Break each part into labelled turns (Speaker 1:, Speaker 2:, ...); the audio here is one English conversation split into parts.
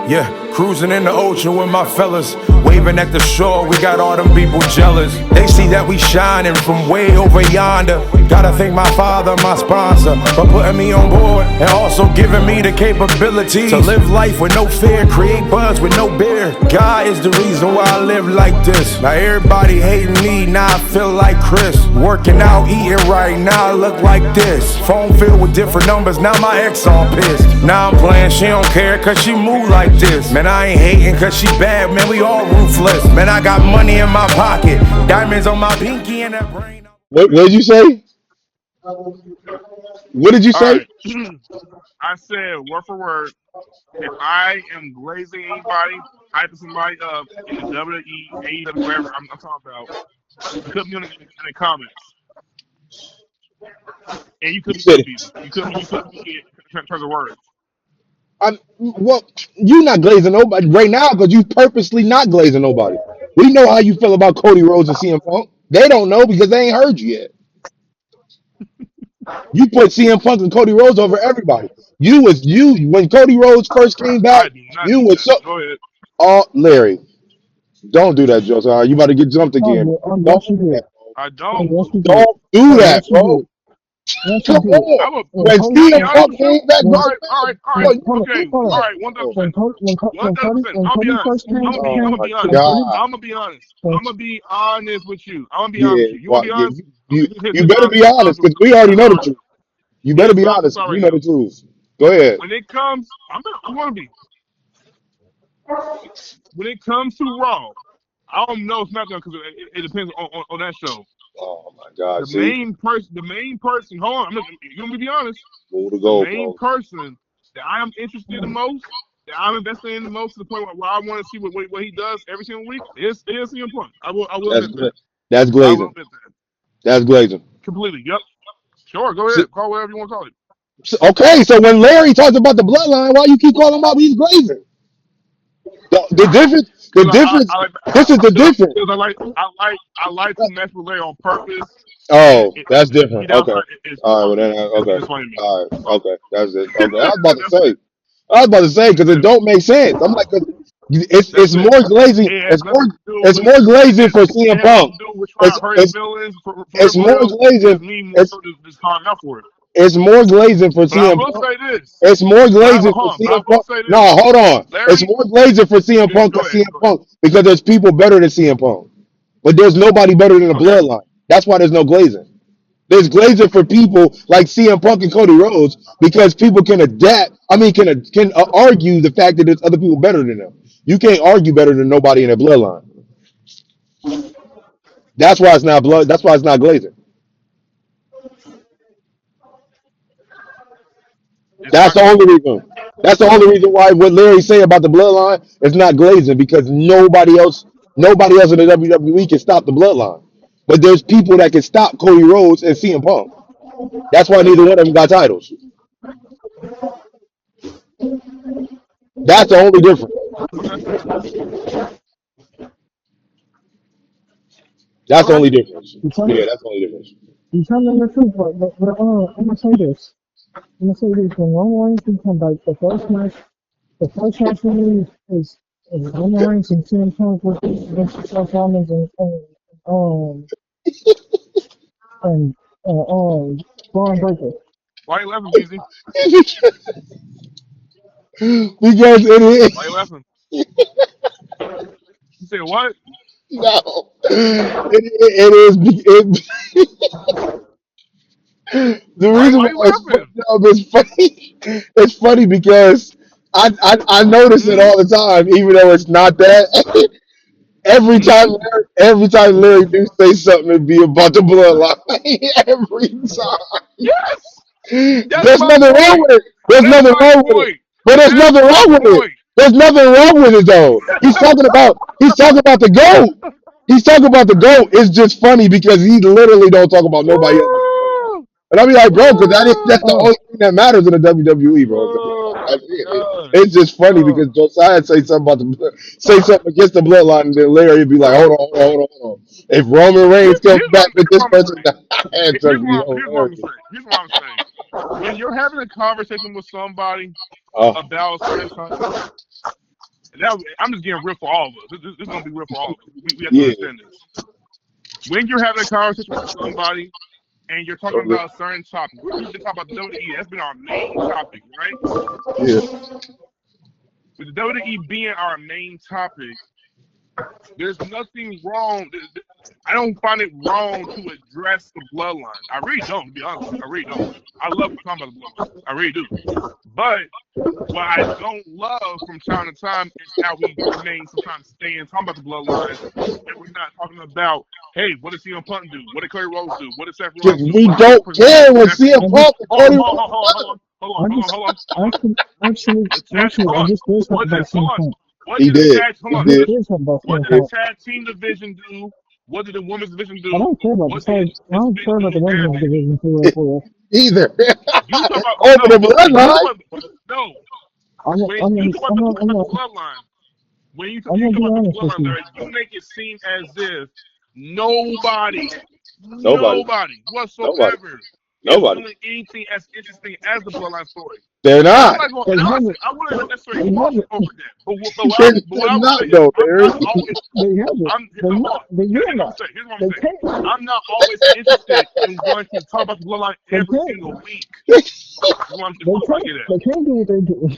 Speaker 1: Yeah, cruising in the ocean with my fellas, waving at the shore, we got all them people jealous. They see that we shining from way over yonder. Gotta thank my father, my sponsor, for putting me on board and also giving me the capability to live life with no fear, create buzz with no beer. God is the reason why I live like this. Now everybody hating me, now I feel like Chris. Working out, eating right, now I look like this. Phone filled with different numbers, now my ex all pissed. Now I'm playing, she don't care cause she move like this. Man, I ain't hating cause she bad, man, we all ruthless. Man, I got money in my pocket, diamonds on my pinky and that brain.
Speaker 2: What did you say? What did you
Speaker 3: All
Speaker 2: say?
Speaker 3: right. I said word for word. If I am glazing anybody, hyping somebody up in the WWE, AEW, wherever I'm talking about, put me in the comments. And you
Speaker 2: You
Speaker 3: could be
Speaker 2: said
Speaker 3: too,
Speaker 2: it.
Speaker 3: Beezy. You could be in terms of words.
Speaker 2: Well, you not glazing nobody right now because you purposely not glazing nobody. We know how you feel about Cody Rhodes and CM Punk. They don't know because they ain't heard you yet. You put CM Punk and Cody Rhodes over everybody. You when Cody Rhodes first came back.
Speaker 3: I do not
Speaker 2: You
Speaker 3: do
Speaker 2: was
Speaker 3: that.
Speaker 2: so
Speaker 3: Go ahead.
Speaker 2: Larry. Don't do that, Josiah. You about to get jumped again. Don't
Speaker 4: Yes, you
Speaker 2: do that.
Speaker 4: did.
Speaker 3: I
Speaker 4: Oh,
Speaker 3: don't.
Speaker 4: yes, you did.
Speaker 2: Don't do
Speaker 4: Oh,
Speaker 2: that,
Speaker 4: yes, you
Speaker 2: bro.
Speaker 4: did. Yes, you
Speaker 2: Come
Speaker 4: did.
Speaker 2: on.
Speaker 3: I'm a.
Speaker 4: When
Speaker 2: When
Speaker 4: Cody,
Speaker 3: I'll be
Speaker 4: when,
Speaker 2: CM
Speaker 3: honest
Speaker 2: Punk
Speaker 3: with you.
Speaker 2: came back,
Speaker 4: when,
Speaker 3: All right. All right. All right.
Speaker 4: when hold
Speaker 3: Okay.
Speaker 4: on, hold
Speaker 3: All
Speaker 4: on.
Speaker 3: right. 1,000%.
Speaker 4: When Cody,
Speaker 3: 1,000%.
Speaker 4: when
Speaker 3: I'll be
Speaker 4: Cody
Speaker 3: honest.
Speaker 4: first came,
Speaker 3: I'm
Speaker 2: oh
Speaker 3: gonna
Speaker 2: my
Speaker 3: be honest.
Speaker 4: when Cody,
Speaker 2: God.
Speaker 3: I'm gonna be honest.
Speaker 4: when,
Speaker 3: I'm gonna be honest with you. I'm gonna be honest
Speaker 2: Yeah,
Speaker 3: with you. You wanna
Speaker 2: well,
Speaker 3: be
Speaker 2: yeah,
Speaker 3: honest?
Speaker 2: you,
Speaker 3: Okay,
Speaker 2: you
Speaker 3: since
Speaker 2: better be honest because we already
Speaker 3: since
Speaker 2: know
Speaker 3: we're
Speaker 2: the
Speaker 3: on,
Speaker 2: truth. You better
Speaker 3: yes,
Speaker 2: be
Speaker 3: I'm
Speaker 2: honest
Speaker 3: sorry
Speaker 2: because
Speaker 3: right
Speaker 2: you know
Speaker 3: now.
Speaker 2: the truth. Go ahead.
Speaker 3: When it comes, I'm gonna be. When it comes to Raw, I don't know SmackDown because it depends on that show.
Speaker 2: Oh my God. See,
Speaker 3: The main person. Hold on, you're gonna be honest.
Speaker 2: move the
Speaker 3: The main
Speaker 2: goalpost.
Speaker 3: person that I am interested in the most, that I'm investing in the most, to the point where I want to see what he does every single week is CM Punk. I will
Speaker 2: That's
Speaker 3: admit that.
Speaker 2: good. That's
Speaker 3: I will
Speaker 2: glazing.
Speaker 3: admit that
Speaker 2: That's glazing.
Speaker 3: completely. Yep. Sure. Go
Speaker 2: So,
Speaker 3: ahead. Call whatever you want to call it.
Speaker 2: okay, so when Larry talks about the bloodline, why you keep calling him about he's glazing? The difference, the
Speaker 3: Because
Speaker 2: difference.
Speaker 3: I like
Speaker 2: This is the difference.
Speaker 3: because I like to mess with Larry on purpose, and
Speaker 2: Oh, that's
Speaker 3: the
Speaker 2: different. Okay.
Speaker 3: downside is
Speaker 2: All right. Well
Speaker 3: funny.
Speaker 2: then,
Speaker 3: It's
Speaker 2: okay.
Speaker 3: just funny to me.
Speaker 2: All right.
Speaker 3: That's all.
Speaker 2: Okay. That's it. Okay. I was about to
Speaker 3: That's
Speaker 2: say.
Speaker 3: it.
Speaker 2: I was about to say because
Speaker 3: That's
Speaker 2: it
Speaker 3: it.
Speaker 2: don't make sense. I'm like, 'cause
Speaker 3: That's
Speaker 2: it's
Speaker 3: it.
Speaker 2: more glazing.
Speaker 3: It has nothing to do
Speaker 2: It's
Speaker 3: with
Speaker 2: more glazing for
Speaker 3: it
Speaker 2: CM
Speaker 3: has nothing
Speaker 2: Punk.
Speaker 3: to do with trying
Speaker 2: It's
Speaker 3: to hurt his
Speaker 2: it's
Speaker 3: feelings
Speaker 2: it's
Speaker 3: for
Speaker 2: more
Speaker 3: real. It's
Speaker 2: glazing.
Speaker 3: me more
Speaker 2: It's
Speaker 3: so just calling out for it.
Speaker 2: it's more glazing for
Speaker 3: But I
Speaker 2: CM
Speaker 3: will
Speaker 2: Punk.
Speaker 3: say this.
Speaker 2: It's more
Speaker 3: But
Speaker 2: glazing for
Speaker 3: hold on. But I
Speaker 2: CM
Speaker 3: will
Speaker 2: Punk.
Speaker 3: say
Speaker 2: No,
Speaker 3: this.
Speaker 2: hold on. It's
Speaker 3: Larry,
Speaker 2: more glazing for CM Punk
Speaker 3: go
Speaker 2: than
Speaker 3: ahead.
Speaker 2: CM
Speaker 3: Go ahead.
Speaker 2: Punk because there's people better than CM Punk. But there's nobody better than the
Speaker 3: Okay.
Speaker 2: bloodline. That's why there's no glazing. There's glazing for people like CM Punk and Cody Rhodes because people can adapt. I mean, can argue the fact that there's other people better than them. You can't argue better than nobody in the bloodline. That's why it's not blood. That's why it's not glazing.
Speaker 3: It's
Speaker 2: That's
Speaker 3: not
Speaker 2: the only
Speaker 3: glazing.
Speaker 2: reason. That's the only reason why what Larry say about the bloodline is not glazing because nobody else in the WWE can stop the bloodline. But there's people that can stop Cody Rhodes and CM Punk. That's why neither one of them got titles. That's the only difference.
Speaker 3: Okay.
Speaker 2: That's the
Speaker 3: Okay.
Speaker 2: only difference.
Speaker 4: you tell me,
Speaker 2: Yeah, that's the only difference.
Speaker 4: you tell me the truth, but I'm gonna say this. I'm gonna say this. When Roman Reigns can come back, the first match for me is Roman Reigns and CM Punk versus Seth Rollins um and Braun Breaker.
Speaker 3: Why you laughing, BZ?
Speaker 2: Because it
Speaker 3: Why you
Speaker 2: is
Speaker 3: laughing? You say what?
Speaker 2: no, it is the reason
Speaker 3: Why
Speaker 2: why
Speaker 3: you
Speaker 2: it's funny,
Speaker 3: laughing?
Speaker 2: no, it's funny. It's funny because I notice it
Speaker 3: Hmm.
Speaker 2: all the time, even though it's not that.
Speaker 3: Hmm.
Speaker 2: Every time Larry do say something, it be about the bloodline. Every
Speaker 3: Yes.
Speaker 2: time.
Speaker 3: That's
Speaker 2: There's
Speaker 3: my
Speaker 2: nothing wrong
Speaker 3: point.
Speaker 2: with it. There's
Speaker 3: That's
Speaker 2: nothing
Speaker 3: my
Speaker 2: wrong with it.
Speaker 3: point.
Speaker 2: But there's
Speaker 3: That's
Speaker 2: nothing
Speaker 3: my
Speaker 2: wrong with it.
Speaker 3: point.
Speaker 2: There's nothing wrong with it though. He's talking about the GOAT. He's talking about the GOAT. It's just funny because he literally don't talk about nobody else.
Speaker 3: Woo!
Speaker 2: And I'll be like, bro, because that's the
Speaker 3: Woo!
Speaker 2: only thing that matters in the WWE, bro. The
Speaker 3: Oh
Speaker 2: bloodline.
Speaker 3: my
Speaker 2: That's it.
Speaker 3: god.
Speaker 2: It's just funny
Speaker 3: Oh,
Speaker 2: because Josiah say something against the bloodline, and then Larry would be like, hold on. If Roman Reigns comes back with
Speaker 3: here's
Speaker 2: this
Speaker 3: what I'm gonna
Speaker 2: person,
Speaker 3: say.
Speaker 2: it's gonna be
Speaker 3: Here's what I'm gonna
Speaker 2: hilarious.
Speaker 3: say. Here's what I'm saying. When you're having a conversation with somebody
Speaker 2: Oh,
Speaker 3: about a certain topic, I'm just getting real for all of us. This is gonna be real for all of us. We have to
Speaker 2: Yeah.
Speaker 3: understand this. When you're having a conversation with somebody and you're talking
Speaker 2: Okay.
Speaker 3: about a certain topic, we've been talking about the WWE. That's been our main topic, right?
Speaker 2: Yeah.
Speaker 3: With the WWE being our main topic, there's nothing wrong. I don't find it wrong to address the bloodline. I really don't, to be honest with you. I really don't. I love talking about the bloodline. I really do. But what I don't love from time to time is how we remain sometimes staying talking about the bloodline, and we're not talking about, hey, what did CM Punk do? What did Cody Rhodes do? What did Seth
Speaker 2: Because
Speaker 3: Rollins do?
Speaker 2: we
Speaker 3: What did
Speaker 2: don't care what CM
Speaker 4: I
Speaker 2: Punk
Speaker 4: just,
Speaker 2: and
Speaker 3: hold
Speaker 2: Cody
Speaker 3: on,
Speaker 2: Rhodes
Speaker 4: I just,
Speaker 3: hold on.
Speaker 4: actually, I just did something about
Speaker 3: Hold
Speaker 4: CM
Speaker 3: on.
Speaker 4: Punk.
Speaker 3: What
Speaker 2: he
Speaker 3: did the
Speaker 2: did.
Speaker 3: tag? Hold
Speaker 2: He
Speaker 4: I
Speaker 3: on.
Speaker 4: just
Speaker 2: did.
Speaker 4: did something about
Speaker 3: What
Speaker 4: CM
Speaker 3: did the
Speaker 4: Punk.
Speaker 3: tag team division do? What did the women's division
Speaker 4: I
Speaker 3: do?
Speaker 4: don't care about the
Speaker 3: What did
Speaker 4: tag. I
Speaker 3: this
Speaker 4: don't care
Speaker 3: division
Speaker 4: about
Speaker 3: do?
Speaker 4: the women's
Speaker 3: Everything.
Speaker 4: division for real.
Speaker 2: Either.
Speaker 3: You talk about
Speaker 2: Over the
Speaker 3: you talk
Speaker 2: bloodline.
Speaker 3: about no. When you talk about the bloodline, when you
Speaker 4: I'm
Speaker 3: talk
Speaker 4: gonna be
Speaker 3: about the
Speaker 4: honest with
Speaker 3: bloodline,
Speaker 4: you.
Speaker 3: Larry, you make it seem as if nobody
Speaker 2: Nobody. Nobody.
Speaker 3: whatsoever is
Speaker 2: Nobody.
Speaker 3: doing anything as interesting as the bloodline story.
Speaker 2: They're
Speaker 3: And I'm
Speaker 2: not.
Speaker 3: not going.
Speaker 4: They
Speaker 3: And I'm not
Speaker 4: haven't.
Speaker 3: saying I wouldn't necessarily
Speaker 4: They
Speaker 3: fault you
Speaker 4: haven't.
Speaker 3: over that. But
Speaker 2: They're
Speaker 3: what I will
Speaker 2: not
Speaker 3: say is,
Speaker 2: though,
Speaker 3: I'm
Speaker 2: Larry.
Speaker 3: not always.
Speaker 4: They haven't.
Speaker 3: I'm
Speaker 4: They're
Speaker 3: hold
Speaker 4: not.
Speaker 3: on.
Speaker 4: They
Speaker 3: Here's
Speaker 4: will
Speaker 3: what I'm
Speaker 4: not.
Speaker 3: saying. Here's what I'm
Speaker 4: They
Speaker 3: saying.
Speaker 4: can't.
Speaker 3: I'm not always interested in wanting to talk about the bloodline
Speaker 4: They
Speaker 3: every
Speaker 4: can't.
Speaker 3: single week. Is what I'm
Speaker 4: They
Speaker 3: trying to
Speaker 4: can't.
Speaker 3: get at.
Speaker 4: They can't do what they do.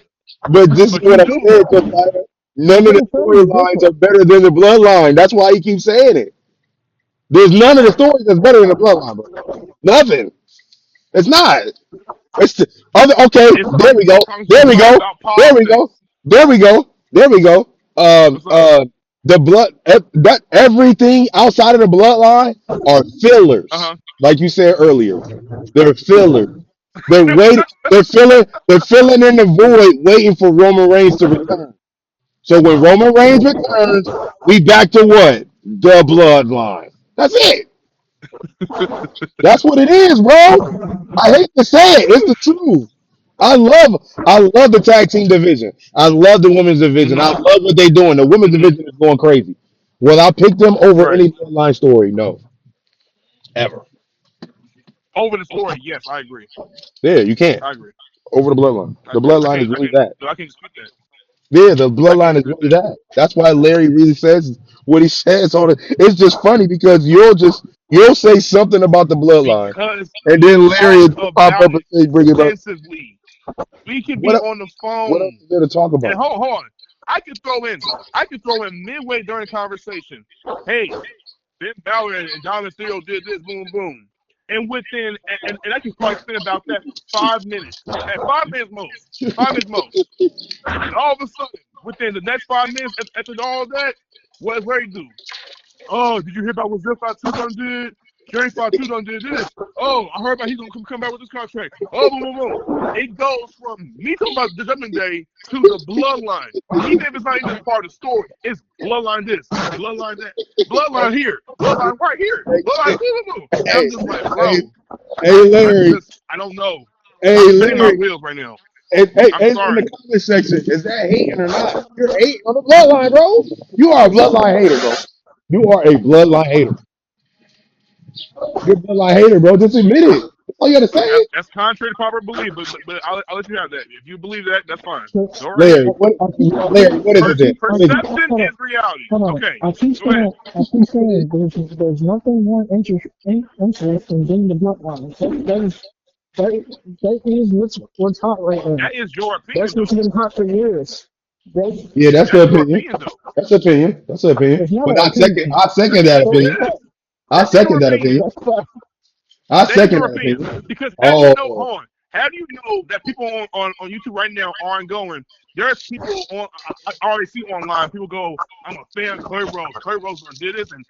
Speaker 2: But this is
Speaker 3: But
Speaker 2: what
Speaker 3: you
Speaker 2: I'm
Speaker 3: do.
Speaker 2: saying, Josiah. None of the
Speaker 4: Kevin Owens is
Speaker 2: storylines
Speaker 4: different.
Speaker 2: are better than the bloodline. That's why he keeps saying it. There's none of the stories that's better than the bloodline, bro. Nothing. It's not. It's the other. Okay,
Speaker 3: It's
Speaker 2: there
Speaker 3: like
Speaker 2: we go.
Speaker 3: talking to
Speaker 2: There we
Speaker 3: somebody
Speaker 2: go.
Speaker 3: about
Speaker 2: There we go.
Speaker 3: politics.
Speaker 2: There we go. There we go.
Speaker 3: What's up?
Speaker 2: The blood. That everything outside of the bloodline are fillers,
Speaker 3: Uh
Speaker 2: like you said earlier. They're fillers. They're waiting. They're filling. They're filling in the void, waiting for Roman Reigns to return. So when Roman Reigns returns, we back to what? The bloodline. That's it. That's what it is, bro. I hate to say it. It's the truth. I love the tag team division. I love the women's division. I
Speaker 3: huh.
Speaker 2: love what they're doing. The women's division is going crazy. Will I pick them over
Speaker 3: Right.
Speaker 2: any bloodline story? No. Ever.
Speaker 3: Over the story, yes, I agree.
Speaker 2: Yeah, you can't.
Speaker 3: I agree.
Speaker 2: Over the bloodline.
Speaker 3: I
Speaker 2: The
Speaker 3: agree.
Speaker 2: bloodline is really that.
Speaker 3: I can't dispute that.
Speaker 2: Yeah, the
Speaker 3: I can't
Speaker 2: bloodline is
Speaker 3: dispute
Speaker 2: really
Speaker 3: that.
Speaker 2: that. That's why Larry really says what he says on it. It's just funny because you'll say something about the bloodline,
Speaker 3: Because
Speaker 2: and
Speaker 3: we
Speaker 2: then Larry
Speaker 3: talk
Speaker 2: will pop
Speaker 3: about
Speaker 2: up and
Speaker 3: it
Speaker 2: say, "Bring it up."
Speaker 3: extensively. We can be
Speaker 2: What
Speaker 3: on the
Speaker 2: what else
Speaker 3: phone
Speaker 2: is there to talk
Speaker 3: and
Speaker 2: about?
Speaker 3: hold on. I could throw in midway during the conversation. Hey, Ben Balor and Don Mysterio did this, boom, boom. And within, and I can probably spend about that 5 minutes. At 5 minutes most. 5 minutes most. And all of a sudden, within the next 5 minutes, after all that, what does Larry do? Oh, did you hear about what Zip 2 done did? Jerry 2 done did this. Oh, I heard about he's gonna come back with this contract. Oh, boom, boom, boom. It goes from me talking about the Judgment Day to the bloodline. Even if it's not even part of the story, it's bloodline this, bloodline that, bloodline here, bloodline right here, bloodline boom, boom, boom. And I'm
Speaker 2: Hey,
Speaker 3: just like,
Speaker 2: hey,
Speaker 3: bro,
Speaker 2: hey, Larry.
Speaker 3: I don't know. I'm
Speaker 2: Hey,
Speaker 3: spinning my
Speaker 2: Larry.
Speaker 3: wheels right now. I'm
Speaker 2: Hey, in the
Speaker 3: sorry.
Speaker 2: comment section, is that hating or not? You're hating on the bloodline, bro. You are a bloodline hater, bro. You are a bloodline hater. You're a bloodline hater, bro. Just admit it. That's all you gotta say.
Speaker 3: That's contrary to popular belief, but I'll let you have that. If you believe that, that's fine.
Speaker 4: So,
Speaker 3: Go right
Speaker 2: Larry,
Speaker 3: ahead.
Speaker 2: what?
Speaker 4: I keep,
Speaker 2: Larry, what is it then? What is it?
Speaker 3: Perception
Speaker 4: hold on,
Speaker 3: is reality.
Speaker 4: hold on.
Speaker 3: Okay,
Speaker 4: I keep
Speaker 3: go ahead.
Speaker 4: saying there's nothing more interesting than the bloodline. That is what's hot right now.
Speaker 3: That is your
Speaker 4: That's
Speaker 3: opinion,
Speaker 4: what's
Speaker 3: though.
Speaker 4: been hot for years. That,
Speaker 2: Yeah, that's the
Speaker 3: That's your
Speaker 2: opinion.
Speaker 3: opinion, though.
Speaker 2: That's the opinion. That's the opinion.
Speaker 4: it's not
Speaker 2: But
Speaker 4: an opinion.
Speaker 2: I second that
Speaker 4: So
Speaker 2: opinion.
Speaker 3: It is.
Speaker 2: I
Speaker 3: That's your
Speaker 2: second that
Speaker 3: opinion.
Speaker 2: opinion.
Speaker 4: that's fine.
Speaker 2: I
Speaker 3: That is
Speaker 2: second
Speaker 3: your
Speaker 2: that
Speaker 3: opinion.
Speaker 2: opinion.
Speaker 3: Because
Speaker 2: Oh,
Speaker 3: how do you know that people on YouTube right now aren't going? There's people on. I already see online. People go, "I'm a fan of Clay Rose. Clay Rose did this, and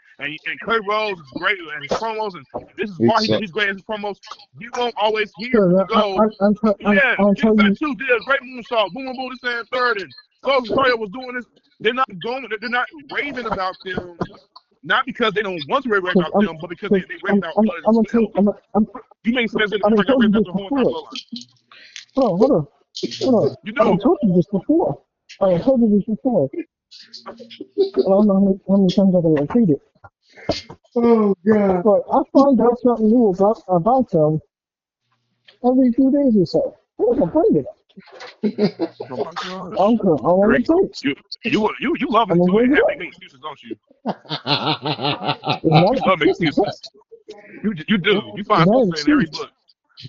Speaker 3: Clay Rose is great at his promos, and this is
Speaker 2: he
Speaker 3: why
Speaker 2: sucks.
Speaker 3: he's great at his promos." You won't always hear people
Speaker 4: So
Speaker 3: go, "Yeah,
Speaker 4: I'll
Speaker 3: Big
Speaker 4: tell
Speaker 3: Fat
Speaker 4: you.
Speaker 3: 2 did a great moonsault. Boom, boom, boom, this and third, and Sawyer was doing this." They're not going. They're not raving about them. Not because they don't want to rave
Speaker 4: Cause
Speaker 3: about them, but because they rave about others
Speaker 4: I'm
Speaker 3: as
Speaker 4: gonna tell you.
Speaker 3: well. You make sense that
Speaker 4: I
Speaker 3: people
Speaker 4: done
Speaker 3: are not
Speaker 4: told you
Speaker 3: raving about
Speaker 4: this
Speaker 3: the whole entire
Speaker 4: before.
Speaker 3: bloodline.
Speaker 4: Hold on.
Speaker 3: You
Speaker 4: I done
Speaker 3: do.
Speaker 4: told you this before. I done told you this before. I don't know how many times I can repeat it.
Speaker 2: Oh God.
Speaker 4: But I find out something new about them every 2 days or so. I'm gonna bring it up.
Speaker 3: Oh my
Speaker 4: I
Speaker 3: gosh.
Speaker 4: don't care. I want
Speaker 3: Larry,
Speaker 4: the tapes.
Speaker 3: you love
Speaker 4: I'm
Speaker 3: it
Speaker 4: gonna
Speaker 3: too.
Speaker 4: bring it
Speaker 3: Have
Speaker 4: up.
Speaker 3: make excuses, don't you?
Speaker 4: It's
Speaker 3: You love making excuses. You do. You find
Speaker 4: not
Speaker 3: something
Speaker 4: an
Speaker 3: to say in every
Speaker 4: excuse.
Speaker 3: book.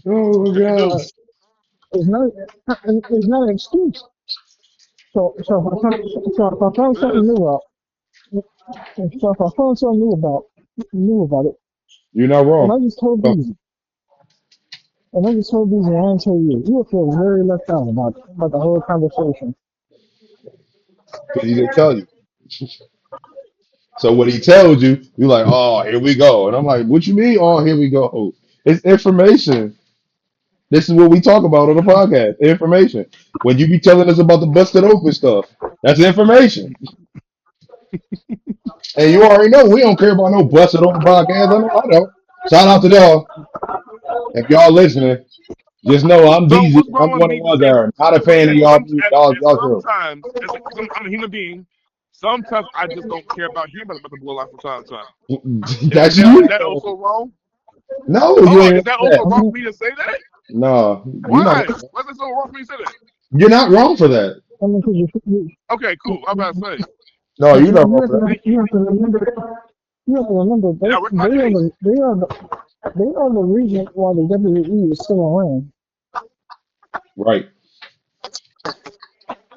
Speaker 2: Oh
Speaker 3: Yes, you do.
Speaker 2: God.
Speaker 4: It's not an excuse. So if I find
Speaker 3: It
Speaker 4: something
Speaker 3: is.
Speaker 4: new out, so if I find something new about it,
Speaker 2: You're not
Speaker 4: and
Speaker 2: wrong.
Speaker 4: I just told
Speaker 2: Oh,
Speaker 4: Beezy, and I just told Beezy, and I didn't tell you, you will feel very left out about the whole conversation.
Speaker 2: because he didn't tell you. So when he tells you, you're like, oh, here we go. And I'm like, what you mean? Oh, here we go. It's information. This is what we talk about on the podcast. Information. When you be telling us about the busted open stuff, that's information. And you already know we don't care about no busted open podcast. I know I don't. Shout out to y'all. If y'all listening, just know I'm
Speaker 3: So
Speaker 2: busy.
Speaker 3: what's
Speaker 2: I'm
Speaker 3: wrong with
Speaker 2: one of
Speaker 3: me
Speaker 2: the
Speaker 3: to
Speaker 2: ones that
Speaker 3: say?
Speaker 2: are not a
Speaker 3: So
Speaker 2: fan of
Speaker 3: at
Speaker 2: y'all.
Speaker 3: some at,
Speaker 2: Y'all,
Speaker 3: at
Speaker 2: y'all true.
Speaker 3: sometimes, because I'm a human being, sometimes I just don't care about hearing about the bloodline from time to time.
Speaker 2: That's you.
Speaker 3: Is that also wrong?
Speaker 2: No,
Speaker 3: Hold
Speaker 2: you
Speaker 3: on,
Speaker 2: ain't
Speaker 3: is that
Speaker 2: that.
Speaker 3: also wrong for me to say that?
Speaker 2: No, you're not.
Speaker 3: Why? Why is it so wrong for me to say that?
Speaker 2: You're not wrong for that.
Speaker 4: I mean, because
Speaker 3: Okay, cool. I'm about to say.
Speaker 2: No, you're not
Speaker 4: you
Speaker 2: wrong
Speaker 4: have
Speaker 2: for that.
Speaker 4: to
Speaker 3: Thank you.
Speaker 4: you have to remember
Speaker 3: And I rest my case.
Speaker 4: they are the reason why the WWE is still around.
Speaker 2: Right.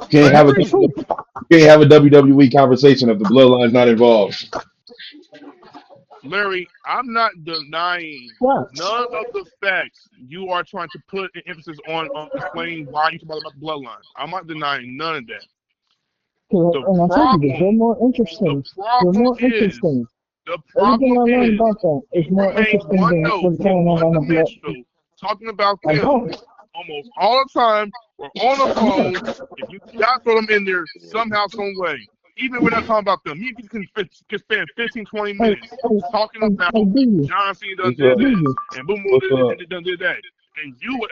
Speaker 3: I
Speaker 2: Can't have a
Speaker 4: That's the
Speaker 3: agree.
Speaker 4: truth.
Speaker 2: can't have a WWE conversation if the bloodline's not involved.
Speaker 3: Larry, I'm not denying
Speaker 4: Facts.
Speaker 3: none of the facts you are trying to put an emphasis on explaining why you talk about the bloodline. I'm not denying none of that. The
Speaker 4: And I told you this, they're
Speaker 3: problem,
Speaker 4: more
Speaker 3: the
Speaker 4: interesting. They're
Speaker 3: problem
Speaker 4: more
Speaker 3: is,
Speaker 4: interesting.
Speaker 3: the
Speaker 4: Everything
Speaker 3: problem
Speaker 4: I learned
Speaker 3: is,
Speaker 4: about them is
Speaker 3: you
Speaker 4: more
Speaker 3: remain
Speaker 4: interesting
Speaker 3: one
Speaker 4: than
Speaker 3: note
Speaker 4: what's
Speaker 3: and
Speaker 4: going
Speaker 3: one
Speaker 4: on the blood.
Speaker 3: dimensional talking about
Speaker 4: I
Speaker 3: them
Speaker 4: know.
Speaker 3: almost all the time. We're on the
Speaker 4: I know.
Speaker 3: phone. If you got throw them in there somehow, some way, even if we're not talking about them, even if you can spend 15, 20
Speaker 4: I,
Speaker 3: minutes talking about
Speaker 4: I do you.
Speaker 3: John Cena done
Speaker 2: What's
Speaker 3: did
Speaker 2: up?
Speaker 4: Do
Speaker 3: this
Speaker 4: you.
Speaker 3: and Boom Boom
Speaker 2: What's up?
Speaker 3: done did that.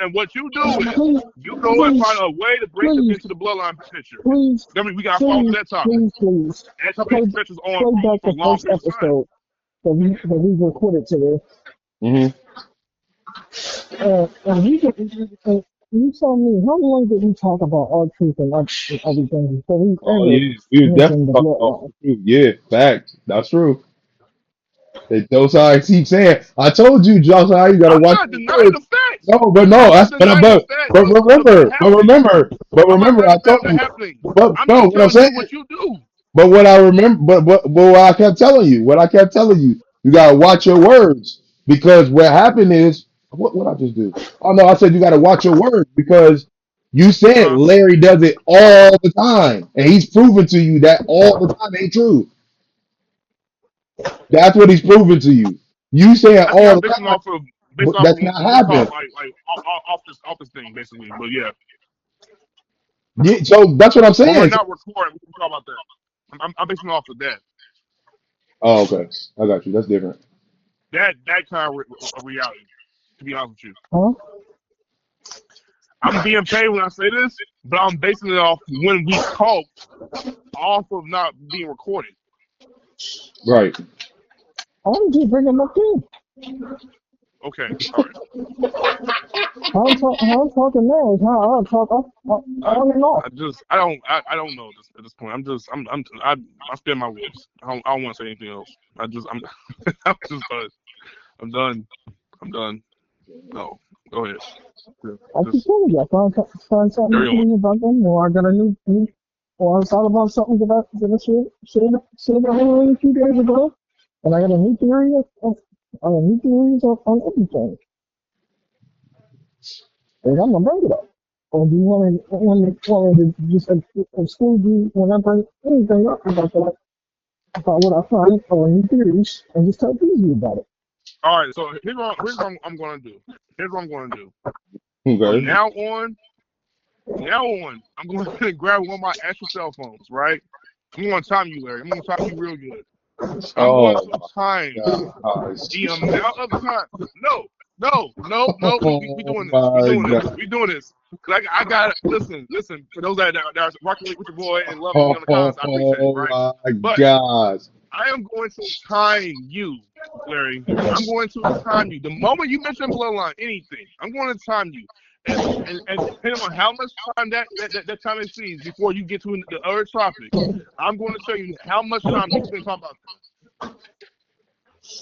Speaker 3: And what you do is
Speaker 4: Please,
Speaker 3: you go and find
Speaker 4: please,
Speaker 3: a way to bring them
Speaker 4: please,
Speaker 3: into the bloodline picture.
Speaker 4: please,
Speaker 3: I mean, we got to fall to
Speaker 4: please,
Speaker 3: that topic.
Speaker 4: please, please.
Speaker 3: That topic
Speaker 4: Play,
Speaker 3: stretches on
Speaker 4: play back
Speaker 3: for
Speaker 4: the
Speaker 3: long
Speaker 4: first
Speaker 3: periods of time.
Speaker 4: episode that we recorded today.
Speaker 2: Mm-hmm.
Speaker 4: And you tell me, how long did we talk about our truth and everything before we
Speaker 2: Oh
Speaker 4: ever
Speaker 2: yeah, we was definitely
Speaker 4: mentioned the
Speaker 2: talking about
Speaker 4: bloodline?
Speaker 2: the truth. Yeah, facts. That's true. Those I keep saying. I told you, Josh, how you gotta
Speaker 3: I'm
Speaker 2: watch
Speaker 3: not
Speaker 2: your
Speaker 3: denying
Speaker 2: words.
Speaker 3: the facts.
Speaker 2: No, but no,
Speaker 3: I'm not
Speaker 2: that's
Speaker 3: denying the facts of that happening.
Speaker 2: but
Speaker 3: I'm not
Speaker 2: remember,
Speaker 3: denying
Speaker 2: I
Speaker 3: the facts
Speaker 2: told
Speaker 3: of that
Speaker 2: you.
Speaker 3: happening.
Speaker 2: But
Speaker 3: I'm
Speaker 2: no,
Speaker 3: just
Speaker 2: what I'm
Speaker 3: telling
Speaker 2: saying.
Speaker 3: you what you do.
Speaker 2: But what I remember, but what I kept telling you, you gotta watch your words because what happened is, what I just do? Oh no, I said you gotta watch your words because you said
Speaker 3: Uh-huh.
Speaker 2: Larry does it all the time, and he's proven to you that all the time ain't true. That's what he's proven to you. You saying
Speaker 3: I think
Speaker 2: all
Speaker 3: I'm
Speaker 2: the
Speaker 3: basing
Speaker 2: time,
Speaker 3: off of based
Speaker 2: but
Speaker 3: off of
Speaker 2: that's not
Speaker 3: what we call
Speaker 2: happening.
Speaker 3: like off this thing basically. But yeah,
Speaker 2: Yeah, so that's what I'm
Speaker 3: when we're
Speaker 2: saying.
Speaker 3: not recording, we can talk about that. I'm basing off of that.
Speaker 2: Oh, okay, I got you. That's different.
Speaker 3: That kind of reality. To be honest with you,
Speaker 4: Huh?
Speaker 3: I'm being paid when I say this, but I'm basing it off when we talked, off of not being recorded.
Speaker 2: Right.
Speaker 4: I want to just bring them up in.
Speaker 3: Okay, all right.
Speaker 4: How I'm talking now is how I talk on and off.
Speaker 3: I don't know at this point. I spend my words. I don't want to say anything else. I'm I'm just done. I'm done. I'm done. No, go ahead. Yeah,
Speaker 4: I keep
Speaker 3: just
Speaker 4: telling you, I find something
Speaker 3: carry on.
Speaker 4: new about them, or I got a new or I thought about something that I said a few days ago, and I got a new theory on a new theories on everything. And I'm gonna bring it up. Or do you want me to just exclude you when I bring anything up about what I find or new theories and just tell easy about it?
Speaker 3: All right. So here's what I'm going to do. Here's what I'm going to do. From
Speaker 2: Okay.
Speaker 3: now on, I'm going to grab one of my actual cell phones. Right. I'm going to time you, Larry. I'm going to time you real good. I'm going
Speaker 2: Oh
Speaker 3: to time
Speaker 2: my gosh.
Speaker 3: the amount of time. No. We
Speaker 2: Oh
Speaker 3: doing this. We
Speaker 2: my
Speaker 3: doing
Speaker 2: god.
Speaker 3: this. We doing this. 'Cause I got listen. For those that are rocking with your boy and loving me on the comments, I appreciate it.
Speaker 2: Oh
Speaker 3: Right.
Speaker 2: my
Speaker 3: But
Speaker 2: gosh.
Speaker 3: I am going to time you, Larry. I'm going to time you. The moment you mention bloodline, anything, I'm going to time you. And depending on how much time that time exceeds before you get to the other topic, I'm going to tell you how much time you spend talking about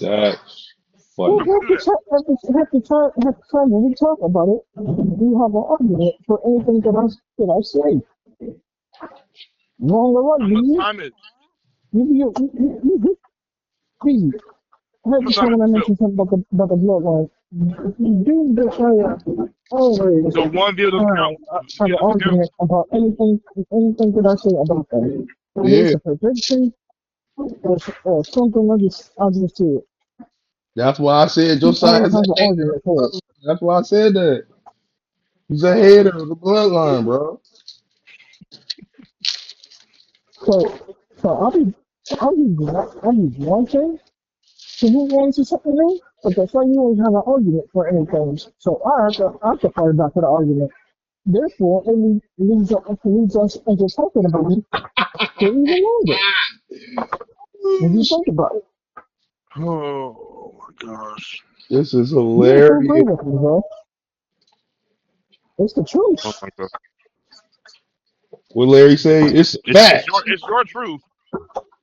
Speaker 2: That's
Speaker 4: Well,
Speaker 2: funny.
Speaker 3: that. I'm going to do that.
Speaker 4: half the time when we talk about it, we have an argument for anything that I say. Wrong or right,
Speaker 3: I'm going to time it.
Speaker 4: please. I
Speaker 3: I'm
Speaker 4: heard
Speaker 3: going
Speaker 4: the
Speaker 3: to time
Speaker 4: time
Speaker 3: it
Speaker 4: when I
Speaker 3: too.
Speaker 4: mentioned something about the bloodline. Dude, always
Speaker 3: So one deal doesn't count.
Speaker 4: have
Speaker 3: Deal
Speaker 4: an
Speaker 3: doesn't count.
Speaker 4: argument about anything that I say about that. Whether it's
Speaker 2: Yeah,
Speaker 4: a prediction or something I just see it.
Speaker 2: that's why I said
Speaker 4: He
Speaker 2: Josiah
Speaker 4: always
Speaker 2: is a
Speaker 4: has an
Speaker 2: hater
Speaker 4: argument
Speaker 2: of the
Speaker 4: for it.
Speaker 2: bloodline. That's why I said that. He's a hater of the bloodline, bro.
Speaker 4: So I'll be wanting to move on to something new, but that's why you always have an argument for anything. So I have to fight back to the argument. Therefore, leads us into talking about it for even longer. When you think about it,
Speaker 3: Oh my gosh.
Speaker 2: This is
Speaker 4: you have to agree
Speaker 2: hilarious.
Speaker 4: with me, bro. It's the truth.
Speaker 3: Oh my god.
Speaker 2: What Larry say? It's facts.
Speaker 3: It's your truth.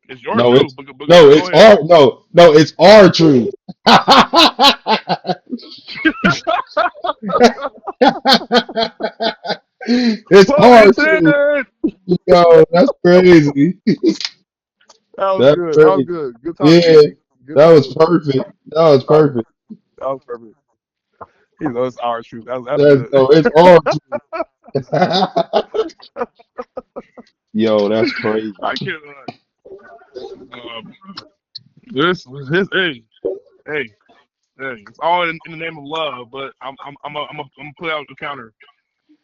Speaker 3: It's your
Speaker 2: No,
Speaker 3: truth.
Speaker 2: it's no,
Speaker 3: Go
Speaker 2: it's
Speaker 3: ahead.
Speaker 2: our no, it's our truth. It's
Speaker 3: Pun
Speaker 2: our truth.
Speaker 3: intended.
Speaker 2: Yo, that's crazy.
Speaker 3: That was
Speaker 2: That's
Speaker 3: good. That was
Speaker 2: crazy.
Speaker 3: good. Good timing,
Speaker 2: Yeah,
Speaker 3: DC. Good
Speaker 2: that was
Speaker 3: timing.
Speaker 2: perfect. That was
Speaker 3: That
Speaker 2: perfect.
Speaker 3: was perfect. He knows our truth. That's
Speaker 2: That's
Speaker 3: good.
Speaker 2: no, it's our truth. Yo, that's crazy.
Speaker 3: I can't. This was his. Hey. It's all in the name of love, but I'm gonna put out the counter.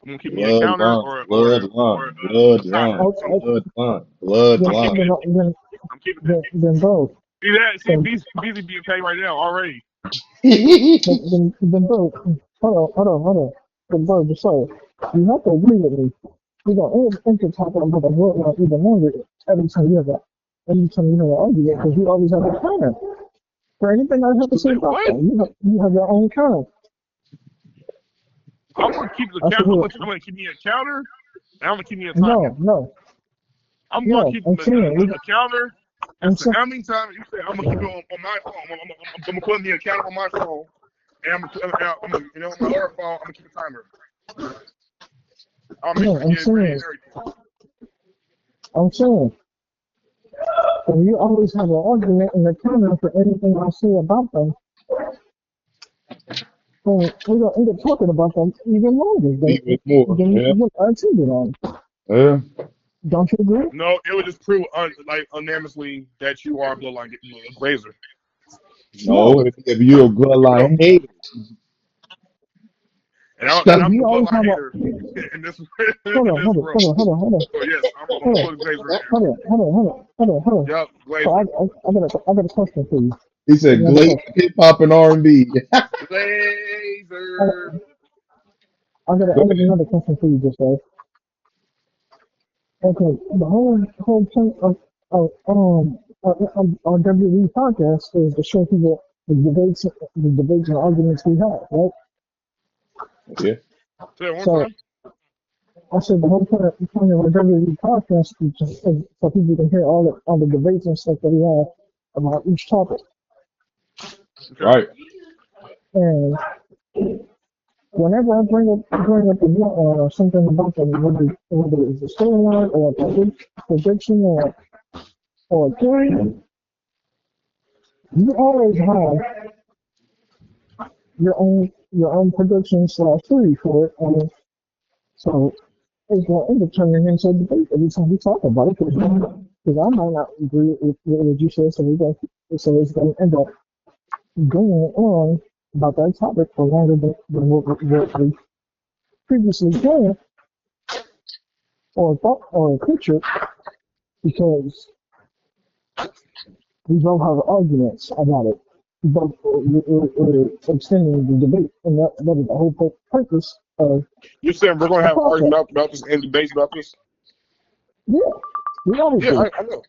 Speaker 3: I'm gonna keep me a counter
Speaker 2: Bloodline,
Speaker 3: or
Speaker 2: bloodline,
Speaker 3: a timer.
Speaker 2: bloodline,
Speaker 4: Okay,
Speaker 2: bloodline,
Speaker 3: I'm keeping
Speaker 2: bloodline.
Speaker 3: it. I'm keeping it.
Speaker 4: then both.
Speaker 3: See that? See,
Speaker 4: So
Speaker 3: busy being paid right now already.
Speaker 4: then both. Hold on. Then both. Just so you have to agree with me. We're gonna end up talking about the bloodline even longer every time you have an argument because you always have a counter for anything I have to say about
Speaker 3: What?
Speaker 4: them. You have your own counter.
Speaker 3: I'm gonna keep the
Speaker 4: I said,
Speaker 3: count. I'm gonna keep me a counter, and I'm gonna keep me a timer.
Speaker 4: no.
Speaker 3: I'm gonna keep
Speaker 4: I'm saying
Speaker 3: a counter.
Speaker 4: I'm
Speaker 3: As to
Speaker 4: saying
Speaker 3: how many times you say I'm gonna keep it on my phone. I'm gonna put me a counter on my phone, and I'm gonna on my other phone. I'm gonna keep a timer. I'll make
Speaker 4: no.
Speaker 3: sure you get it ready and everything.
Speaker 4: I'm saying. So you always have an argument in the counter for anything I say about them. And we're gonna end up talking about them even longer
Speaker 2: Even more.
Speaker 4: than
Speaker 2: Yeah.
Speaker 4: what I intended on.
Speaker 2: Yeah.
Speaker 4: Don't you agree?
Speaker 3: No, it would just prove unanimously that you are a bloodline glazer.
Speaker 2: No,
Speaker 4: No.
Speaker 2: if you're a
Speaker 3: It will.
Speaker 2: bloodline hater.
Speaker 3: And
Speaker 4: If
Speaker 3: I'm
Speaker 4: you
Speaker 3: the
Speaker 4: always
Speaker 3: bloodline
Speaker 4: have a
Speaker 3: hater in this in this room.
Speaker 4: hold
Speaker 3: So yes, I'm
Speaker 4: on,
Speaker 3: gonna put a glazer in there.
Speaker 4: hold on.
Speaker 3: Yup,
Speaker 4: So
Speaker 3: glazer.
Speaker 4: I got a question for you.
Speaker 2: He
Speaker 4: I
Speaker 2: said
Speaker 4: got a
Speaker 2: Glade
Speaker 4: question.
Speaker 2: hip hop and R&B.
Speaker 4: I
Speaker 3: Glazer.
Speaker 4: I got another question for you, just say. Okay, the whole point our WWE podcast is to show people the debates and arguments we have, right?
Speaker 2: Yeah.
Speaker 3: Say it one
Speaker 4: So
Speaker 3: time.
Speaker 4: I said the whole point of our WWE podcast is just so people can hear all the debates and stuff that we have about each topic.
Speaker 3: Okay.
Speaker 2: Right.
Speaker 4: And whenever I bring up a or something about them, whether it's a storyline or a prediction or a theory, you always have your own prediction slash theory for it. And so it's going to end up turning into a debate every time we talk about it because I might not agree with what you said. So it's going to end up going on about that topic for longer than what we previously planned or thought or pictured because we both have arguments about it. But we're extending the debate, and that is the whole purpose of
Speaker 3: You said we're gonna
Speaker 4: the
Speaker 3: have
Speaker 4: podcast.
Speaker 3: argument about this and debates about this.
Speaker 4: Yeah, we always
Speaker 3: Yeah,
Speaker 4: do.
Speaker 3: I know.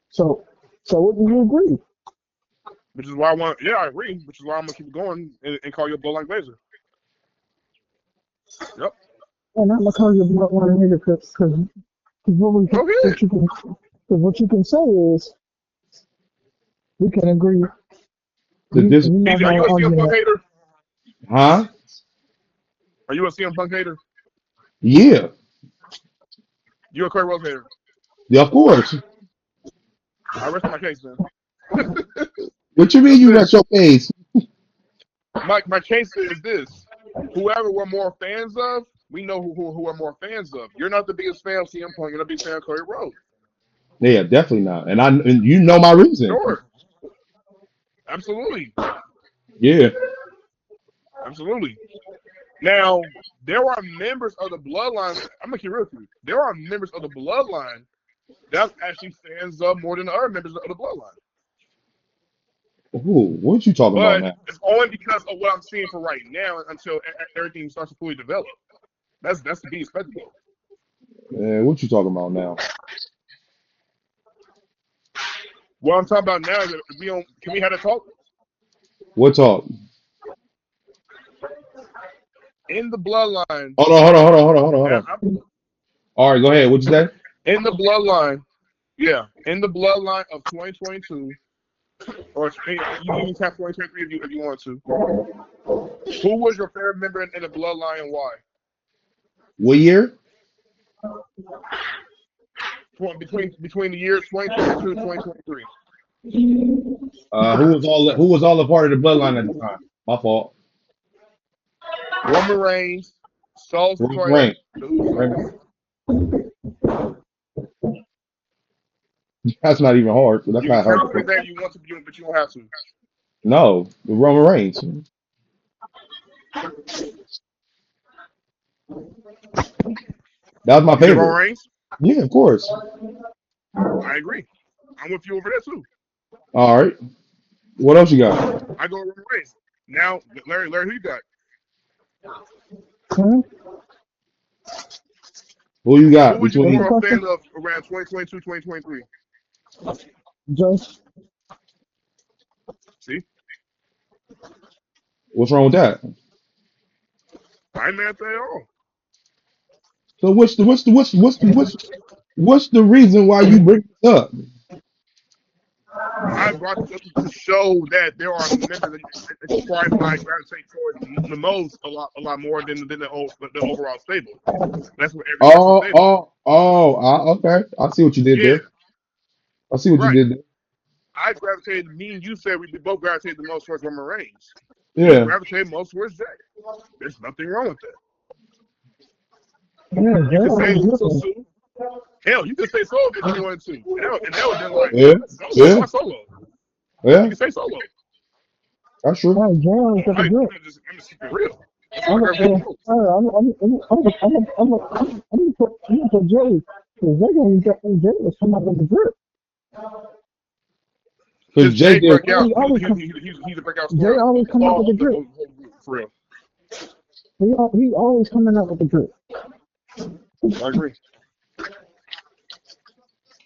Speaker 4: So, wouldn't you agree?
Speaker 3: Which is why I want. Yeah, I agree. Which is why I'm gonna keep going and call you a bloodline glazer. Yep.
Speaker 4: And I'm gonna call you a bloodline nigga because
Speaker 3: Go ahead.
Speaker 4: what you can say is we can agree.
Speaker 2: The dis
Speaker 4: We not
Speaker 3: DJ, are
Speaker 4: gonna
Speaker 3: you a CM
Speaker 4: argue
Speaker 3: Punk
Speaker 4: that.
Speaker 3: hater?
Speaker 2: huh?
Speaker 3: Are you a CM Punk hater?
Speaker 2: Yeah.
Speaker 3: You a Cody Rhodes hater?
Speaker 2: Yeah, of course.
Speaker 3: I rest my case, man.
Speaker 2: What you mean
Speaker 3: That's
Speaker 2: you
Speaker 3: it.
Speaker 2: rest your face?
Speaker 3: My case is this: whoever we're more fans of, we know who we're more fans of. You're not the biggest fan of CM Punk. You're not the biggest fan of Cody Rhodes.
Speaker 2: Yeah, definitely not. And you know my reason.
Speaker 3: Sure, absolutely,
Speaker 2: Yeah.
Speaker 3: absolutely. Now there are members of the bloodline. I'm gonna keep real with you. There are members of the bloodline that's actually fans of more than the other members of the bloodline.
Speaker 2: Ooh, what you talking about
Speaker 3: But
Speaker 2: now?
Speaker 3: it's only because of what I'm seeing for right now until everything starts to fully develop. That's to be expected though.
Speaker 2: What you talking about now?
Speaker 3: What I'm talking about now is that can we have a talk
Speaker 2: What talk?
Speaker 3: in the bloodline?
Speaker 2: Hold
Speaker 3: Now,
Speaker 2: on. All right, go ahead. What you say?
Speaker 3: in the bloodline, yeah, in the bloodline of 2022, or you can tap 2023 if you want to. Who was your favorite member in the bloodline and why?
Speaker 2: What year?
Speaker 3: Between the years 2022 and 2023.
Speaker 2: Who was all a part of the bloodline at the time? My fault.
Speaker 3: Roman Reigns, Solo
Speaker 2: Roman
Speaker 3: Sikoa,
Speaker 2: Reigns.
Speaker 3: the Usos.
Speaker 2: That's not even hard. That's
Speaker 3: You can
Speaker 2: not hard.
Speaker 3: tell me that you want to, but you don't have to.
Speaker 2: No, Roman Reigns. That was my
Speaker 3: You said Roman
Speaker 2: favorite.
Speaker 3: Reigns?
Speaker 2: Yeah, of course.
Speaker 3: I agree. I'm with you over there too.
Speaker 2: All right. What else you got?
Speaker 3: I go with Roman Reigns. Now, Larry, who you got?
Speaker 4: Hmm?
Speaker 2: Who you
Speaker 3: Who
Speaker 2: got
Speaker 3: was you
Speaker 2: between?
Speaker 3: more a fan of around 2022, 2023?
Speaker 4: Just
Speaker 3: See,
Speaker 2: What's wrong with that?
Speaker 3: I ain't mad at that at all.
Speaker 2: So what's the reason why you bring this up?
Speaker 3: I brought this up to show that there are members that you probably might gravitate towards the most, a lot more than the overall stable. That's what every wrestling stable.
Speaker 2: Okay. I see what you did
Speaker 3: Yeah,
Speaker 2: there. I see what you
Speaker 3: right.
Speaker 2: did there.
Speaker 3: I gravitated. Me and you said we both gravitated the most towards Roman Reigns. You
Speaker 2: Yeah.
Speaker 3: gravitated most towards Jay. There's nothing wrong with that.
Speaker 4: yeah,
Speaker 3: You could say
Speaker 4: yeah,
Speaker 3: Uso Sue. Hell, you could say Solo if you wanted to. And that would have been like,
Speaker 2: Yeah.
Speaker 3: Solo,
Speaker 2: Yeah.
Speaker 3: why Solo? You
Speaker 2: Yeah.
Speaker 3: can say Solo.
Speaker 2: That's true.
Speaker 4: Hey, Jay got the grip.
Speaker 3: I'm just keeping it real. That's
Speaker 4: I'm
Speaker 3: what I
Speaker 4: gonna
Speaker 3: gravitate most.
Speaker 4: put Jay. Cause Jay was coming up with the grip.
Speaker 2: Because
Speaker 3: Because Jay
Speaker 2: Jake did
Speaker 3: broke
Speaker 2: what?
Speaker 3: out.
Speaker 4: He always come.
Speaker 3: He's a breakout
Speaker 4: Jay
Speaker 3: star
Speaker 4: always come up with the
Speaker 3: of the
Speaker 4: grip.
Speaker 3: whole group, for real.
Speaker 4: He always coming up with the grip.
Speaker 3: I agree.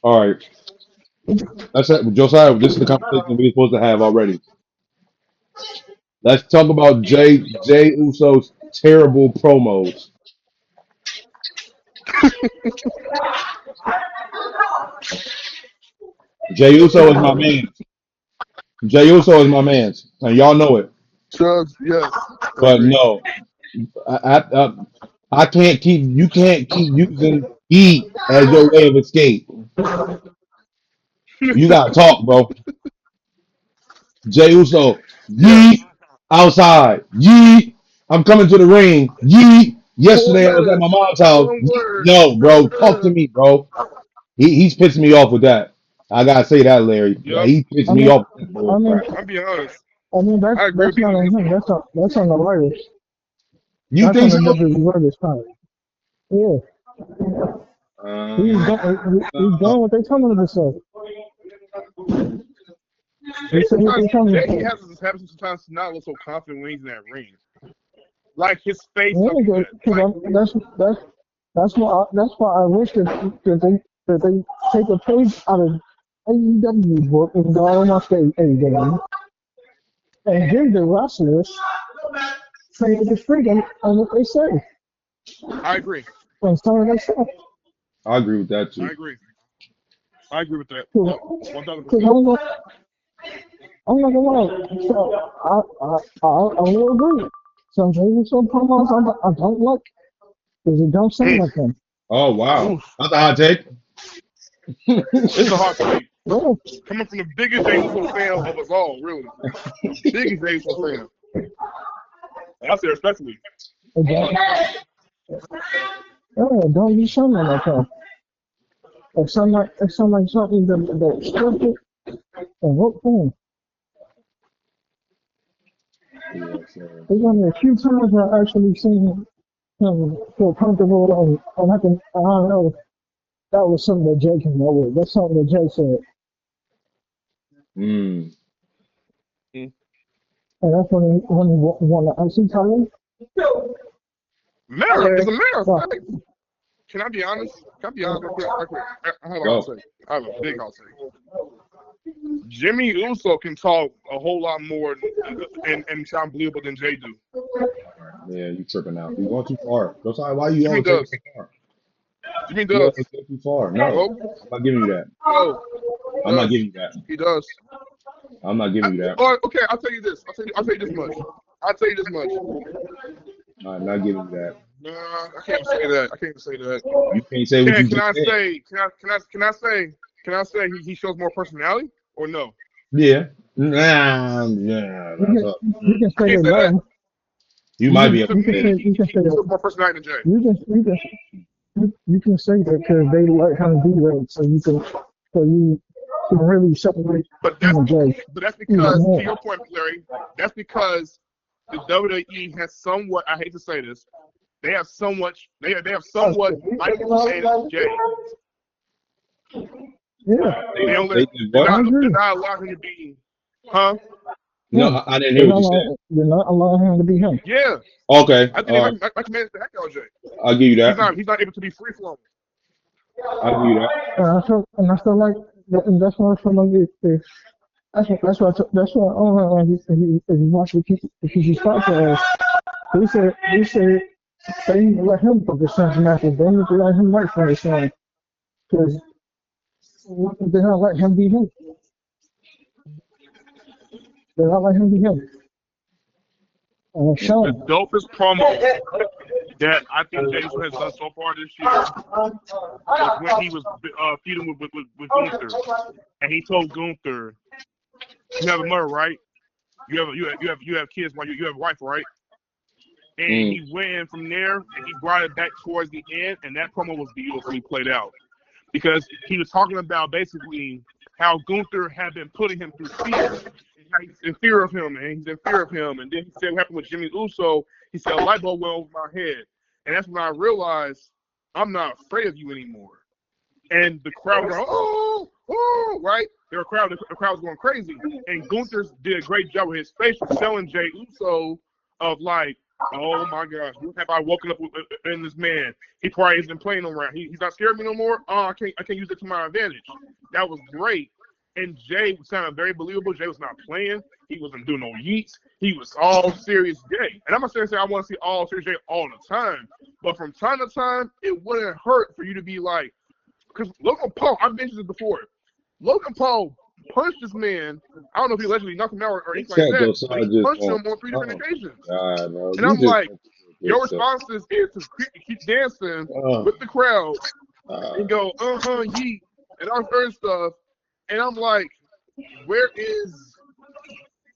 Speaker 2: All right. That's it. Josiah, this is the conversation we're supposed to have already. Let's talk about Jay Uso's terrible promos. Jay Uso is my man. Jay Uso is my man, and y'all know it.
Speaker 3: Chubbs, yes. I
Speaker 2: But
Speaker 3: agree.
Speaker 2: no, I can't keep. You can't keep using heat as your way of escape. You gotta talk, bro. Jay Uso,
Speaker 3: Yes.
Speaker 2: yeet outside, yeet. I'm coming to the ring, yeet.
Speaker 3: Four
Speaker 2: Yesterday I was at my
Speaker 3: letters.
Speaker 2: mom's house.
Speaker 3: One
Speaker 2: Yeet.
Speaker 3: word.
Speaker 2: No, bro, talk to me, bro. He's pissed me off with that. I gotta say that, Larry.
Speaker 3: Yep.
Speaker 2: He pissed
Speaker 4: I
Speaker 2: me
Speaker 4: mean,
Speaker 2: off with that
Speaker 4: I
Speaker 2: bull
Speaker 4: mean,
Speaker 2: crap.
Speaker 3: I'm being honest.
Speaker 4: that's
Speaker 3: I agree with you.
Speaker 4: not on him. That's on the writers.
Speaker 2: You
Speaker 4: That's
Speaker 2: think
Speaker 4: on the
Speaker 2: so?
Speaker 4: WWE writers' part. Yeah, he's
Speaker 2: No.
Speaker 4: done what they telling him to say. He said what they telling him to
Speaker 3: Jay
Speaker 4: say.
Speaker 3: has this habit sometimes to not look so confident when he's in that ring. Like his face
Speaker 4: Yeah,
Speaker 3: tells you that. Like,
Speaker 4: that's why I wish that they take a page out of AEW's book and go on my stage AEW and give the wrestlers say the freedom on what they say.
Speaker 3: I agree.
Speaker 4: and some of that stuff.
Speaker 2: I agree with that
Speaker 3: I
Speaker 2: too.
Speaker 3: agree. I agree with that.
Speaker 4: Because
Speaker 3: 1000%.
Speaker 4: I'm not gonna lie. So I will agree. Some Jay some promos I don't like because it don't sound
Speaker 3: Mm.
Speaker 4: like him.
Speaker 2: Oh wow,
Speaker 3: Oof.
Speaker 2: that's a hot take.
Speaker 3: It's a hot take.
Speaker 4: Yeah,
Speaker 3: Coming from the biggest Jay Uso fan of us all, really. Biggest Jay Uso fan. I say respectfully.
Speaker 4: it don't, it don't be sounding like him. It sound like something that scripted and wrote for him.
Speaker 2: Yeah, so,
Speaker 4: There's only a few times I actually seen him feel comfortable and I don't know. That was something that Jay came up with. That's something that Jay said.
Speaker 2: mm,
Speaker 3: Mm.
Speaker 4: And that's when he won the IC title.
Speaker 3: Mara is a Mara.
Speaker 4: Well,
Speaker 3: Can I be honest? Can I be honest real quick? Real quick. I have a
Speaker 2: go.
Speaker 3: hot take. I have a big hot take. Jimmy Uso can talk a whole lot more and sound believable than Jay do.
Speaker 2: Yeah, you tripping out. You going too far. Go sorry. Why you
Speaker 3: Jimmy
Speaker 2: always taking
Speaker 3: does.
Speaker 2: it so far?
Speaker 3: Jimmy
Speaker 2: You
Speaker 3: does.
Speaker 2: always go too far. No,
Speaker 3: No.
Speaker 2: I'm not giving you that.
Speaker 3: No. He
Speaker 2: I'm not
Speaker 3: does.
Speaker 2: giving you that.
Speaker 3: He does.
Speaker 2: I'm not giving you that.
Speaker 3: Okay, I'll tell you this. I'll tell you this much. I'll tell you this much.
Speaker 2: I'm not giving you that.
Speaker 3: Nah, I can't say that. I can't say that.
Speaker 2: You can't say what you
Speaker 3: Can
Speaker 2: just
Speaker 3: I
Speaker 2: said.
Speaker 3: say? Can I say he shows more personality or no?
Speaker 2: Yeah. Nah, yeah. That's up.
Speaker 4: you can
Speaker 3: I
Speaker 4: say
Speaker 3: can't
Speaker 4: they
Speaker 3: say that.
Speaker 4: love.
Speaker 2: You might be able
Speaker 3: To
Speaker 2: to
Speaker 4: You can
Speaker 2: say
Speaker 3: me,
Speaker 2: that.
Speaker 4: say you can
Speaker 3: he
Speaker 4: say
Speaker 3: shows
Speaker 4: that.
Speaker 3: more personality than Jay.
Speaker 4: You can say that because they let him do that, so you can really separate
Speaker 3: But
Speaker 4: him and Jay
Speaker 3: that's
Speaker 4: even
Speaker 3: because, to
Speaker 4: more.
Speaker 3: your point, Larry, that's because the WWE has somewhat, I hate to say this, they have somewhat micromanaged Jay.
Speaker 4: Yeah,
Speaker 3: They don't
Speaker 2: They
Speaker 3: let,
Speaker 2: did
Speaker 3: they're
Speaker 2: what?
Speaker 4: I
Speaker 3: not,
Speaker 4: agree.
Speaker 3: they're not allowing him to be, huh?
Speaker 2: No,
Speaker 4: Him.
Speaker 2: I didn't hear what you said.
Speaker 4: They're not allowing him to be him.
Speaker 3: Yeah.
Speaker 2: Okay.
Speaker 3: I think they micromanage the heck out of Jay.
Speaker 2: I'll give you that.
Speaker 3: He's not able to be free flowing.
Speaker 2: I'll give you that.
Speaker 4: And I feel like, and that's why I feel like that's why if you watch the PC's podcast, he said they need to let him put the son's matches. They need to let him write for his son because they're not letting him be him. They're not letting him be him. And it's
Speaker 3: The
Speaker 4: showing.
Speaker 3: dopest promo that I think Jay has done so far this year was when he was feuding with Gunther, and he told Gunther, "You have a mother, right? You have kids, right? You have a wife, right?" And he went in from there, and he brought it back towards the end, and that promo was beautifully played out because he was talking about basically how Gunther had been putting him through fear. He's in fear of him, and he's in fear of him. And then he said what happened with Jimmy Uso. He said a light bulb went over my head, and that's when I realized I'm not afraid of you anymore. And the crowd was going, oh, right? The crowd was going crazy. And Gunther did a great job with his face of selling Jay Uso of like, oh my gosh, what have I woken up in this man? He probably isn't playing around. He's not scared of me no more. Oh, I can't use it to my advantage. That was great. And Jay sounded very believable. Jay was not playing. He wasn't doing no yeets. He was all serious Jay. And I'm not saying I want to see all serious Jay all the time. But from time to time, it wouldn't hurt for you to be like, because Logan Paul, I've mentioned this before. Logan Paul punched this man. I don't know if he allegedly knocked him out or anything like that. But he punched him on 3 different occasions.
Speaker 2: God, no,
Speaker 3: and I'm like, your response is to keep dancing with the crowd and go, yeet, and all this other stuff. And I'm like, where is?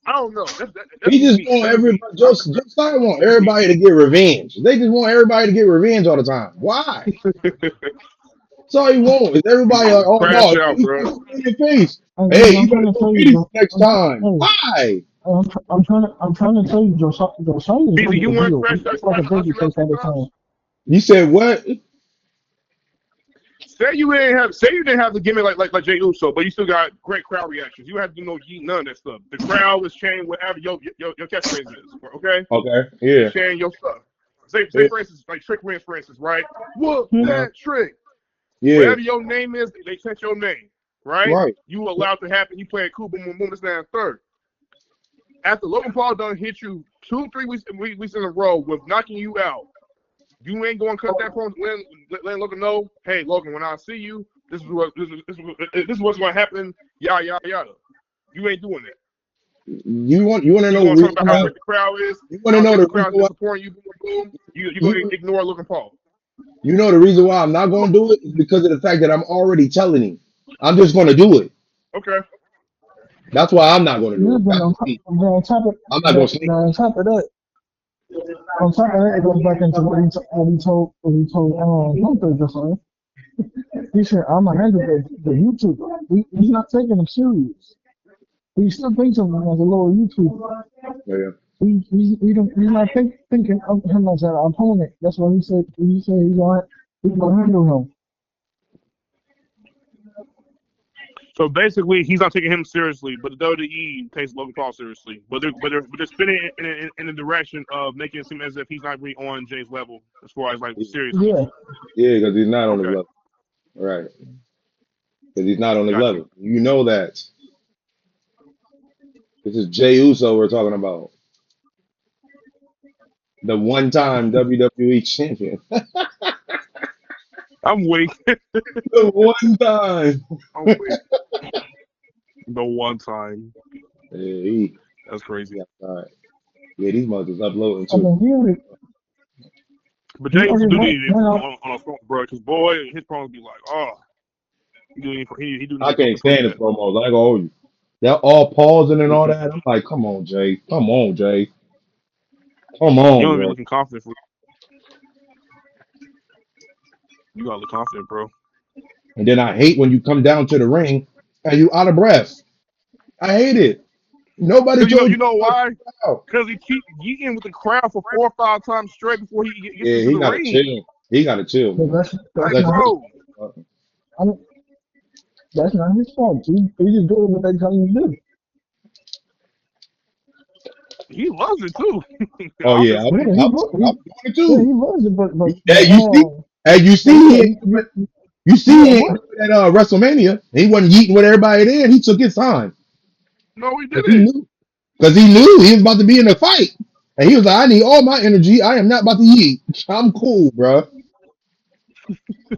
Speaker 3: I don't know. That's
Speaker 2: he just want everybody. Just I want everybody to get revenge. They just want everybody to get revenge all the time. Why? That's all you want. Is everybody like, oh
Speaker 3: crash
Speaker 2: no,
Speaker 3: out,
Speaker 2: he's
Speaker 3: bro.
Speaker 2: in your face.
Speaker 4: I'm
Speaker 2: Hey, you
Speaker 4: trying
Speaker 2: better
Speaker 4: to
Speaker 2: go
Speaker 4: tell
Speaker 2: get
Speaker 4: you,
Speaker 2: him next time. Why?
Speaker 4: I'm trying to tell you, Josiah is really
Speaker 3: You
Speaker 4: a
Speaker 3: want
Speaker 4: deal.
Speaker 3: to
Speaker 4: It's like a baby face all the time.
Speaker 2: You said what?
Speaker 3: Say you didn't have the gimmick like Jay Uso, but you still got great crowd reactions. You had to do no yeet, none of that stuff. The crowd was chanting whatever your catchphrase is. Okay.
Speaker 2: Okay. Yeah.
Speaker 3: Sharing your stuff. Say for instance, like Trick Wins, for instance, right? Whoop that Trick.
Speaker 2: Yeah.
Speaker 3: Whatever your name is, they chant your name, right?
Speaker 2: Right.
Speaker 3: You allowed to happen. You play it cool, boom, boom, boom, this, that, and third. After Logan Paul done hit you 2-3 weeks in a row with knocking you out, You ain't going to cut that promo, letting Logan know, hey, Logan, when I see you, this is what's going to happen, yada, yada, yada. You ain't doing that.
Speaker 2: You want to know
Speaker 3: You
Speaker 2: the
Speaker 3: going to talk
Speaker 2: reason
Speaker 3: about how
Speaker 2: why?
Speaker 3: great the crowd is,
Speaker 2: You want to
Speaker 3: how
Speaker 2: know
Speaker 3: great
Speaker 2: the
Speaker 3: the
Speaker 2: reason
Speaker 3: crowd
Speaker 2: why?
Speaker 3: is supporting you, boom, boom. You're going
Speaker 2: You
Speaker 3: to ignore Logan Paul.
Speaker 2: you know the reason why I'm not going to do it is because of the fact that I'm already telling him. I'm just going to do it.
Speaker 3: Okay.
Speaker 2: That's why I'm not going to do
Speaker 4: Yeah,
Speaker 2: it.
Speaker 4: but
Speaker 2: That's just me.
Speaker 4: on top of
Speaker 2: I'm not going to sneak.
Speaker 4: it goes back into what he told Monte just now. He said, "I'm gonna handle the YouTuber. He's not taking him serious. He still thinks of him as a little YouTuber.
Speaker 2: Yeah.
Speaker 4: He's not thinking of him as an opponent. That's what he said. He said he's gonna handle him.
Speaker 3: So basically, he's not taking him seriously, but the WWE takes Logan Paul seriously. But they're spinning in the direction of making it seem as if he's not really on Jay's level as far as like seriousness.
Speaker 4: Yeah,
Speaker 2: Yeah, because he's not on his
Speaker 3: Okay,
Speaker 2: level. Right. Because he's not on his
Speaker 3: got you.
Speaker 2: level. You know that. This is Jey Uso we're talking about. The one-time WWE champion.
Speaker 3: I'm weak.
Speaker 2: The one time.
Speaker 3: I'm weak. The one time.
Speaker 2: Yeah, he,
Speaker 3: That's crazy.
Speaker 2: yeah, all right. Yeah, these mothers uploading
Speaker 4: I
Speaker 2: too.
Speaker 3: But
Speaker 4: he
Speaker 3: Jay Uso
Speaker 4: already
Speaker 3: do need it
Speaker 4: went out.
Speaker 3: on a phone, bro. Because boy, his promos be like, oh, he do need
Speaker 2: I
Speaker 3: to
Speaker 2: can't
Speaker 3: improve
Speaker 2: stand his
Speaker 3: that.
Speaker 2: promos. I go, oh, they're all pausing and all
Speaker 3: Mm-mm.
Speaker 2: that. I'm like, come on, Jay. Come on, Jay. Come
Speaker 3: You
Speaker 2: on,
Speaker 3: don't be
Speaker 2: bro.
Speaker 3: looking confident for you gotta look confident, bro.
Speaker 2: And then I hate when you come down to the ring and you out of breath. I hate it. Nobody
Speaker 3: Cause
Speaker 2: told
Speaker 3: you
Speaker 2: you
Speaker 3: know
Speaker 2: to
Speaker 3: why?
Speaker 2: out.
Speaker 3: Because he keep yeeting with the crowd for 4 or 5 times straight before he gets
Speaker 2: Yeah,
Speaker 3: into
Speaker 2: he
Speaker 3: the
Speaker 2: gotta
Speaker 3: ring.
Speaker 2: chill. He gotta chill,
Speaker 4: But
Speaker 2: man.
Speaker 3: Like,
Speaker 4: not his.
Speaker 2: Especially,
Speaker 3: bro,
Speaker 4: I mean, that's not his fault. He just doing what they tell him to do.
Speaker 3: he loves it too.
Speaker 2: oh yeah,
Speaker 3: Obviously.
Speaker 2: I'm doing it
Speaker 4: Yeah,
Speaker 2: too.
Speaker 4: he loves it,
Speaker 2: Hey, you see, hey, you
Speaker 4: but
Speaker 2: see,
Speaker 4: yeah,
Speaker 2: you see,
Speaker 4: yeah,
Speaker 2: he ain't
Speaker 4: what?
Speaker 2: do it at WrestleMania. He wasn't yeeting with everybody there. He took his time
Speaker 3: No, he
Speaker 2: because he
Speaker 3: didn't.
Speaker 2: knew he was about to be in a fight, and he was like, "I need all my energy. I am not about to yeet. I'm cool, bro."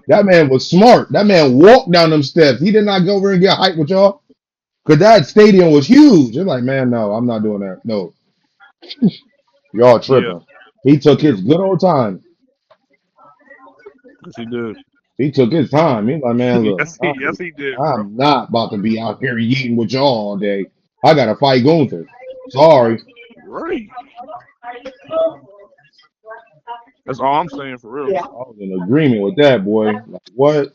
Speaker 2: That man was smart. That man walked down them steps. He did not go over and get hyped with y'all because that stadium was huge. They're like, man, no, I'm not doing that. No, y'all
Speaker 3: Yeah,
Speaker 2: tripping. He took
Speaker 3: yeah,
Speaker 2: his good old time.
Speaker 3: yes he did.
Speaker 2: He took his time. He's like, man, look,
Speaker 3: Yes he did, bro.
Speaker 2: I'm not about to be out here eating with y'all all day. I got to fight Gunther. Sorry.
Speaker 3: Right. That's all I'm saying for real.
Speaker 2: I was in agreement with that, boy. Like, what?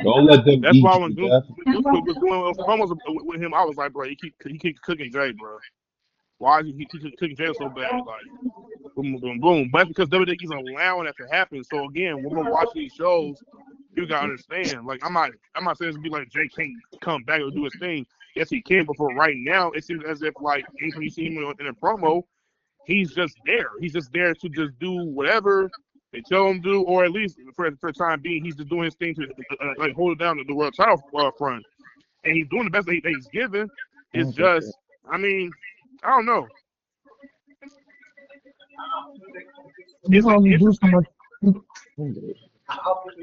Speaker 2: Don't let them
Speaker 3: That's why
Speaker 2: eat
Speaker 3: when
Speaker 2: you, Jeff.
Speaker 3: Gunther was doing those promos with him, I was like, bro, he keep cooking Jay, bro. Why is he cooking Jay so bad? Like, boom, boom, boom. But that's because WWE's allowing that to happen. So again, when we're watching these shows, you gotta understand. Like, I'm not saying it's gonna be like Jay can't come back or do his thing. Yes, he can. But for right now, it seems as if like anytime you see him in a promo, he's just there. He's just there to just do whatever they tell him to do, or at least for the time being, he's just doing his thing to like hold it down to the world title front, and he's doing the best that he's given. It's just, I mean, I don't know.
Speaker 4: You can
Speaker 3: It's
Speaker 4: only do so
Speaker 3: interesting.
Speaker 4: much.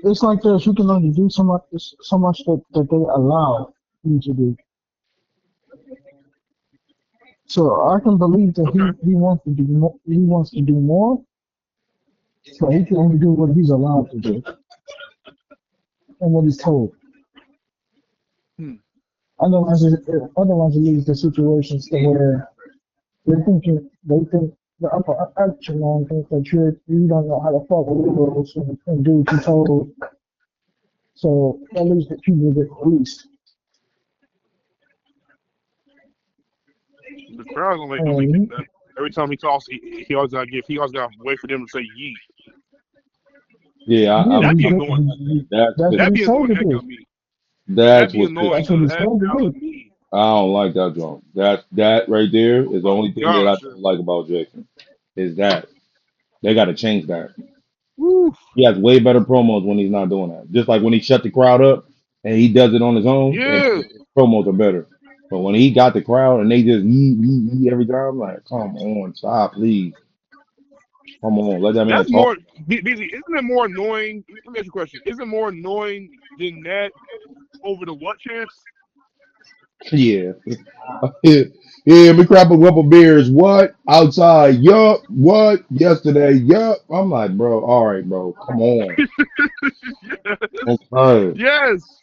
Speaker 4: It's like this. You can only do so much that they allow you to do. So I can believe that
Speaker 3: Okay.
Speaker 4: he wants to do more. He wants to do more, but he can only do what he's allowed to do and what he's told.
Speaker 3: Hmm.
Speaker 4: Otherwise, it leads to situations to where they think the upper echelon thinks that you don't know how to fuck with the rules and do what you told. So that leads to people get released.
Speaker 3: The crowd's gonna make
Speaker 4: And
Speaker 3: that. Every time he talks, he always gotta wait for them to say yeet.
Speaker 2: Yeah,
Speaker 4: yeah,
Speaker 3: That'd be
Speaker 2: I
Speaker 3: annoying.
Speaker 2: don't like that. That's
Speaker 4: that's what
Speaker 3: That'd
Speaker 2: pissing.
Speaker 4: he's
Speaker 3: be annoying
Speaker 4: told
Speaker 3: the
Speaker 4: to
Speaker 3: heck out
Speaker 4: do.
Speaker 3: of me. That'd
Speaker 2: That's
Speaker 3: be
Speaker 2: what's
Speaker 3: annoying
Speaker 4: That's
Speaker 2: pissing.
Speaker 4: what
Speaker 3: the
Speaker 4: he's
Speaker 3: heck
Speaker 4: told to
Speaker 3: out
Speaker 4: do.
Speaker 3: of me.
Speaker 2: I don't like that drum. That right there is the
Speaker 3: Oh
Speaker 2: only thing that I
Speaker 3: gosh.
Speaker 2: don't like about Jason. Is that they got to change that.
Speaker 3: Woo.
Speaker 2: He has way better promos when he's not doing that. Just like when he shut the crowd up and he does it on his own, and
Speaker 3: Yeah.
Speaker 2: his promos are better. But when he got the crowd and they just yee every time, I'm like, come on, stop, please. Come on, let that man
Speaker 3: That's
Speaker 2: talk.
Speaker 3: more. Busy. Isn't it more annoying? Let me ask you a question. Isn't it more annoying than that over the what chance?
Speaker 2: Yeah. Yeah, me crap a couple beers. What? Outside. Yup. What? Yesterday. Yup. I'm like, bro, all right, bro. Come on. Okay.
Speaker 3: Yes.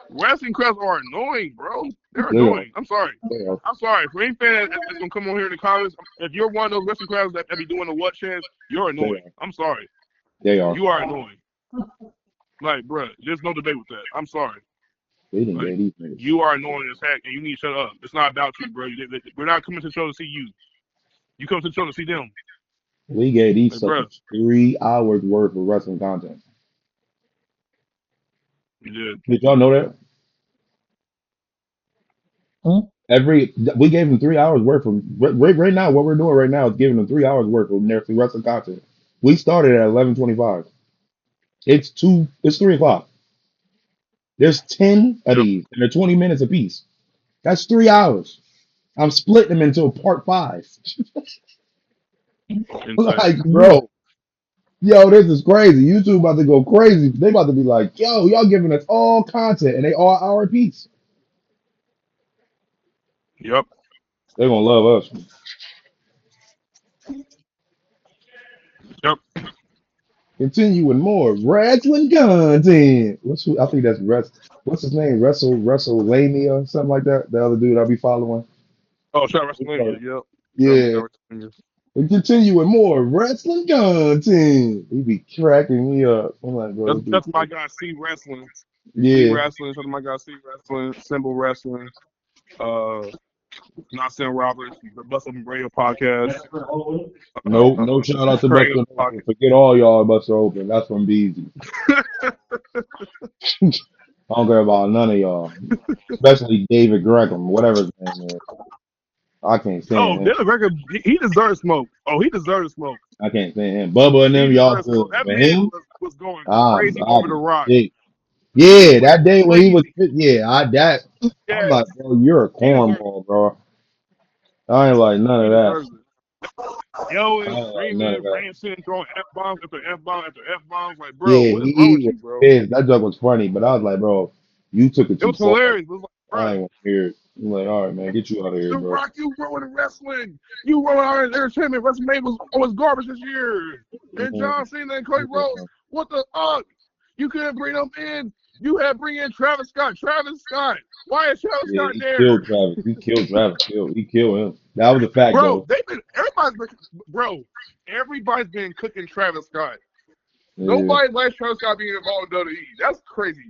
Speaker 3: Wrestling crowds are annoying, bro. They're
Speaker 2: They are.
Speaker 3: annoying. I'm sorry.
Speaker 2: They are.
Speaker 3: I'm sorry. For any fan that's gonna come on here in the comments, if you're one of those wrestling crowds that be doing the what chance, you're
Speaker 2: They
Speaker 3: annoying.
Speaker 2: are.
Speaker 3: I'm sorry.
Speaker 2: They are.
Speaker 3: You are annoying. Like, bro, there's no debate with that. I'm sorry.
Speaker 2: They didn't
Speaker 3: Like,
Speaker 2: get these niggas.
Speaker 3: you are annoying as heck, and you need to shut up. It's not about you, bro. We're not coming to the show to see you. You come to the show to see them.
Speaker 2: We gave these
Speaker 3: Like, bro,
Speaker 2: suckers 3 hours worth of wrestling content.
Speaker 3: you did.
Speaker 2: Did y'all know that?
Speaker 4: Hmm?
Speaker 2: We gave them 3 hours worth of right now. What we're doing right now is giving them 3 hours worth of their wrestling content. We started at 11:25. It's 3 o'clock. There's 10 of
Speaker 3: Yep.
Speaker 2: these, and they're 20 minutes apiece. That's 3 hours. I'm splitting them into part five.
Speaker 3: Insane.
Speaker 2: Like,
Speaker 4: Yeah.
Speaker 2: bro, yo, this is crazy. YouTube about to go crazy. They about to be like, yo, y'all giving us all content, and they all hour apiece.
Speaker 3: Yep.
Speaker 2: They're gonna love us.
Speaker 3: Yep.
Speaker 2: Continue with more wrestling content. I think that's what's his name? WrestleLamia or something like that. The other dude I'll be following.
Speaker 3: Oh, shout out WrestleMania. Yep.
Speaker 2: Yeah.
Speaker 3: Shout out WrestleMania.
Speaker 2: We continue with more wrestling content. He be cracking me up. I'm like, bro,
Speaker 3: That's,
Speaker 2: this
Speaker 3: that's my
Speaker 2: dude.
Speaker 3: guy, C Wrestling. C
Speaker 2: Yeah.
Speaker 3: Wrestling. Shout out to my guy, C Wrestling. Symbol Wrestling. Uh, Not Sam Roberts. The Bustle Radio podcast.
Speaker 2: No shout out to
Speaker 3: Craig
Speaker 2: Buster
Speaker 3: podcast.
Speaker 2: Open. Forget all y'all Buster Open. That's from Beezy. I don't care about none of y'all. Especially David Graham, whatever his name is. I can't stand
Speaker 3: Oh,
Speaker 2: him.
Speaker 3: David Beckham, he deserves smoke. Oh, he deserves smoke.
Speaker 2: I can't stand him. Bubba and
Speaker 3: He
Speaker 2: them, y'all
Speaker 3: deserves
Speaker 2: good.
Speaker 3: smoke. That
Speaker 2: But
Speaker 3: man
Speaker 2: him,
Speaker 3: was going
Speaker 2: I'm
Speaker 3: crazy over the
Speaker 2: body
Speaker 3: rock.
Speaker 2: sick.
Speaker 3: He
Speaker 2: Yeah,
Speaker 3: went
Speaker 2: that day when he was,
Speaker 3: crazy.
Speaker 2: yeah, I'm like,
Speaker 3: Yes,
Speaker 2: bro, you're a
Speaker 3: he deserves
Speaker 2: cornball, bro. I ain't like none
Speaker 3: He
Speaker 2: of that.
Speaker 3: deserves it.
Speaker 2: I
Speaker 3: Yelling,
Speaker 2: ain't like none
Speaker 3: screaming,
Speaker 2: of that.
Speaker 3: ranting, throwing F bombs after F bomb after F bombs. Like, bro,
Speaker 2: Yeah,
Speaker 3: what is wrong
Speaker 2: he
Speaker 3: with
Speaker 2: was
Speaker 3: you, bro?
Speaker 2: pissed. That joke was funny, but I was like, bro, you took it
Speaker 3: It
Speaker 2: too
Speaker 3: was
Speaker 2: far.
Speaker 3: hilarious. It was like,
Speaker 2: I
Speaker 3: bro,
Speaker 2: ain't want to hear it. I'm like, all right, man, get you out of here,
Speaker 3: The
Speaker 2: bro.
Speaker 3: Rock, you ruined wrestling. You ruined our entertainment. WrestleMania was garbage this year. And
Speaker 2: Mhm.
Speaker 3: John Cena and Cody Rhodes, what the fuck? You couldn't bring them in. You had to bring in Travis Scott. Travis Scott. Why is Travis
Speaker 2: Yeah,
Speaker 3: Scott
Speaker 2: he
Speaker 3: there?
Speaker 2: killed Travis. He killed Travis. He killed him. That was a fact,
Speaker 3: Bro,
Speaker 2: though.
Speaker 3: everybody's been cooking Travis Scott.
Speaker 2: Yeah,
Speaker 3: Nobody likes Travis Scott being involved in WWE. That's crazy.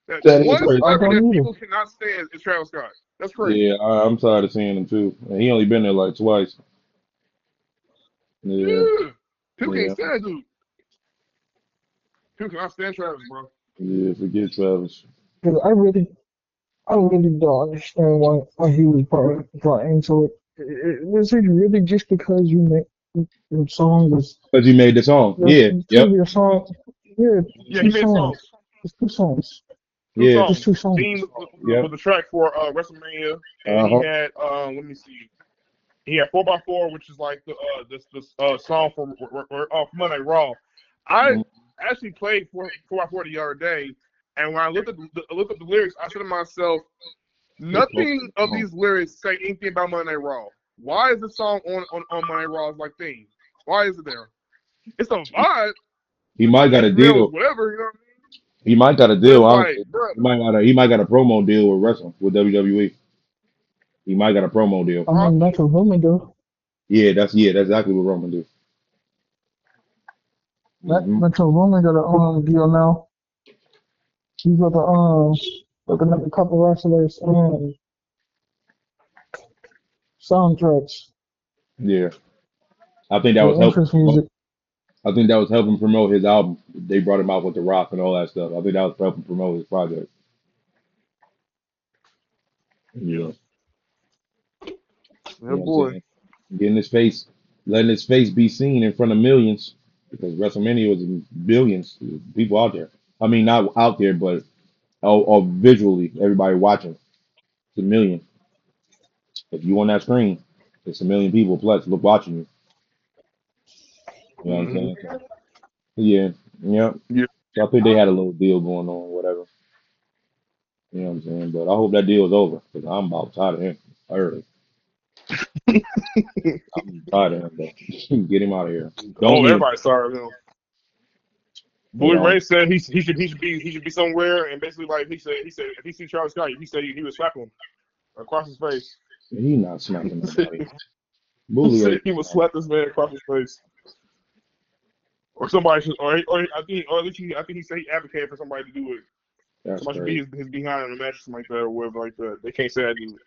Speaker 3: The
Speaker 2: that is
Speaker 3: one
Speaker 2: crazy.
Speaker 4: I
Speaker 3: celebrity
Speaker 4: don't
Speaker 3: that
Speaker 4: either.
Speaker 3: people cannot stand is Travis Scott. That's crazy.
Speaker 2: Yeah, I'm tired of seeing him too. And he only been there like twice. Yeah,
Speaker 3: Yeah. People can't
Speaker 2: yeah,
Speaker 3: stand dude. People cannot stand Travis, bro.
Speaker 2: yeah. Forget Travis.
Speaker 4: 'Cause I really don't understand why he was brought into it. Was it really just because you made your song was
Speaker 2: But you made the song.
Speaker 4: your
Speaker 2: Yeah,
Speaker 4: two
Speaker 2: yep,
Speaker 4: of your song? Yeah,
Speaker 3: Yeah, he
Speaker 4: two
Speaker 3: made
Speaker 4: songs.
Speaker 3: songs.
Speaker 4: It's two songs.
Speaker 3: Two
Speaker 2: yeah,
Speaker 4: Just
Speaker 3: songs.
Speaker 4: two
Speaker 3: Theme
Speaker 4: songs.
Speaker 3: was
Speaker 2: yep.
Speaker 3: the track for WrestleMania, and he
Speaker 2: Uh-huh.
Speaker 3: had let me see, he had 4x4, which is like the this song from Monday Raw. I
Speaker 2: Mhm.
Speaker 3: actually played 4x4 the other day, and when I looked up the lyrics, I said to myself,
Speaker 2: They close
Speaker 3: nothing
Speaker 2: to the
Speaker 3: of
Speaker 2: song.
Speaker 3: these lyrics say anything about Monday Raw. Why is the song on Monday Raw's like theme? Why is it there? It's a vibe.
Speaker 2: He
Speaker 3: The
Speaker 2: might got a
Speaker 3: instrumentals,
Speaker 2: deal.
Speaker 3: whatever, you know what I mean?
Speaker 2: He might got a
Speaker 3: But
Speaker 2: deal.
Speaker 3: it's like,
Speaker 2: Honestly,
Speaker 3: bro,
Speaker 2: he might got a promo deal with wrestling with WWE. He might got a promo deal.
Speaker 4: I mean, that's what women do.
Speaker 2: Yeah, that's exactly what Roman do. Hmm.
Speaker 4: That's what women got a deal now. He's got the looking at a couple wrestlers soundtracks.
Speaker 2: Yeah, I think that
Speaker 4: The
Speaker 2: was helping.
Speaker 4: entrance music.
Speaker 2: I think that was helping promote his album. They brought him out with The Rock and all that stuff. I think that was helping promote his project.
Speaker 3: yeah,
Speaker 2: Yeah,
Speaker 3: yeah,
Speaker 2: you know what I'm
Speaker 3: boy.
Speaker 2: saying? Getting his face, letting his face be seen in front of millions because WrestleMania was billions of people out there. I mean, not out there, but or visually, everybody watching. It's a million. If you on that screen, it's a million people plus look watching you. You know what I'm
Speaker 3: Mm-hmm.
Speaker 2: saying? So, yeah, yeah.
Speaker 3: Yeah.
Speaker 2: So I think they had a little deal going on, whatever. You know what I'm saying? But I hope that deal is over because I'm about tired of him. Early. I'm tired of him, bro. Get him out of here. Don't
Speaker 3: Oh,
Speaker 2: need him.
Speaker 3: everybody's sorry of him.
Speaker 2: You
Speaker 3: Bully
Speaker 2: know,
Speaker 3: Ray said he should be somewhere, and basically like he said if he see Charles Scott, he said he would slap him across his face.
Speaker 2: he not smacking
Speaker 3: He said
Speaker 2: nobody.
Speaker 3: he
Speaker 2: Bully
Speaker 3: said
Speaker 2: ain't.
Speaker 3: he would slap this man across his face, or somebody should, or at least I think he said he advocated for somebody to do it.
Speaker 2: That's
Speaker 3: Somebody should be
Speaker 2: crazy.
Speaker 3: his behind on a match or something like that, or whatever like that. They can't say I do it.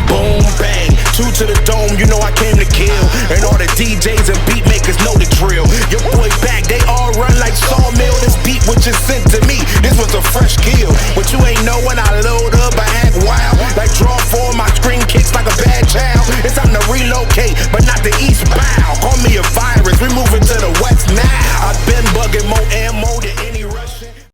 Speaker 1: Boom, bang, two to the dome, you know I came to kill. And all the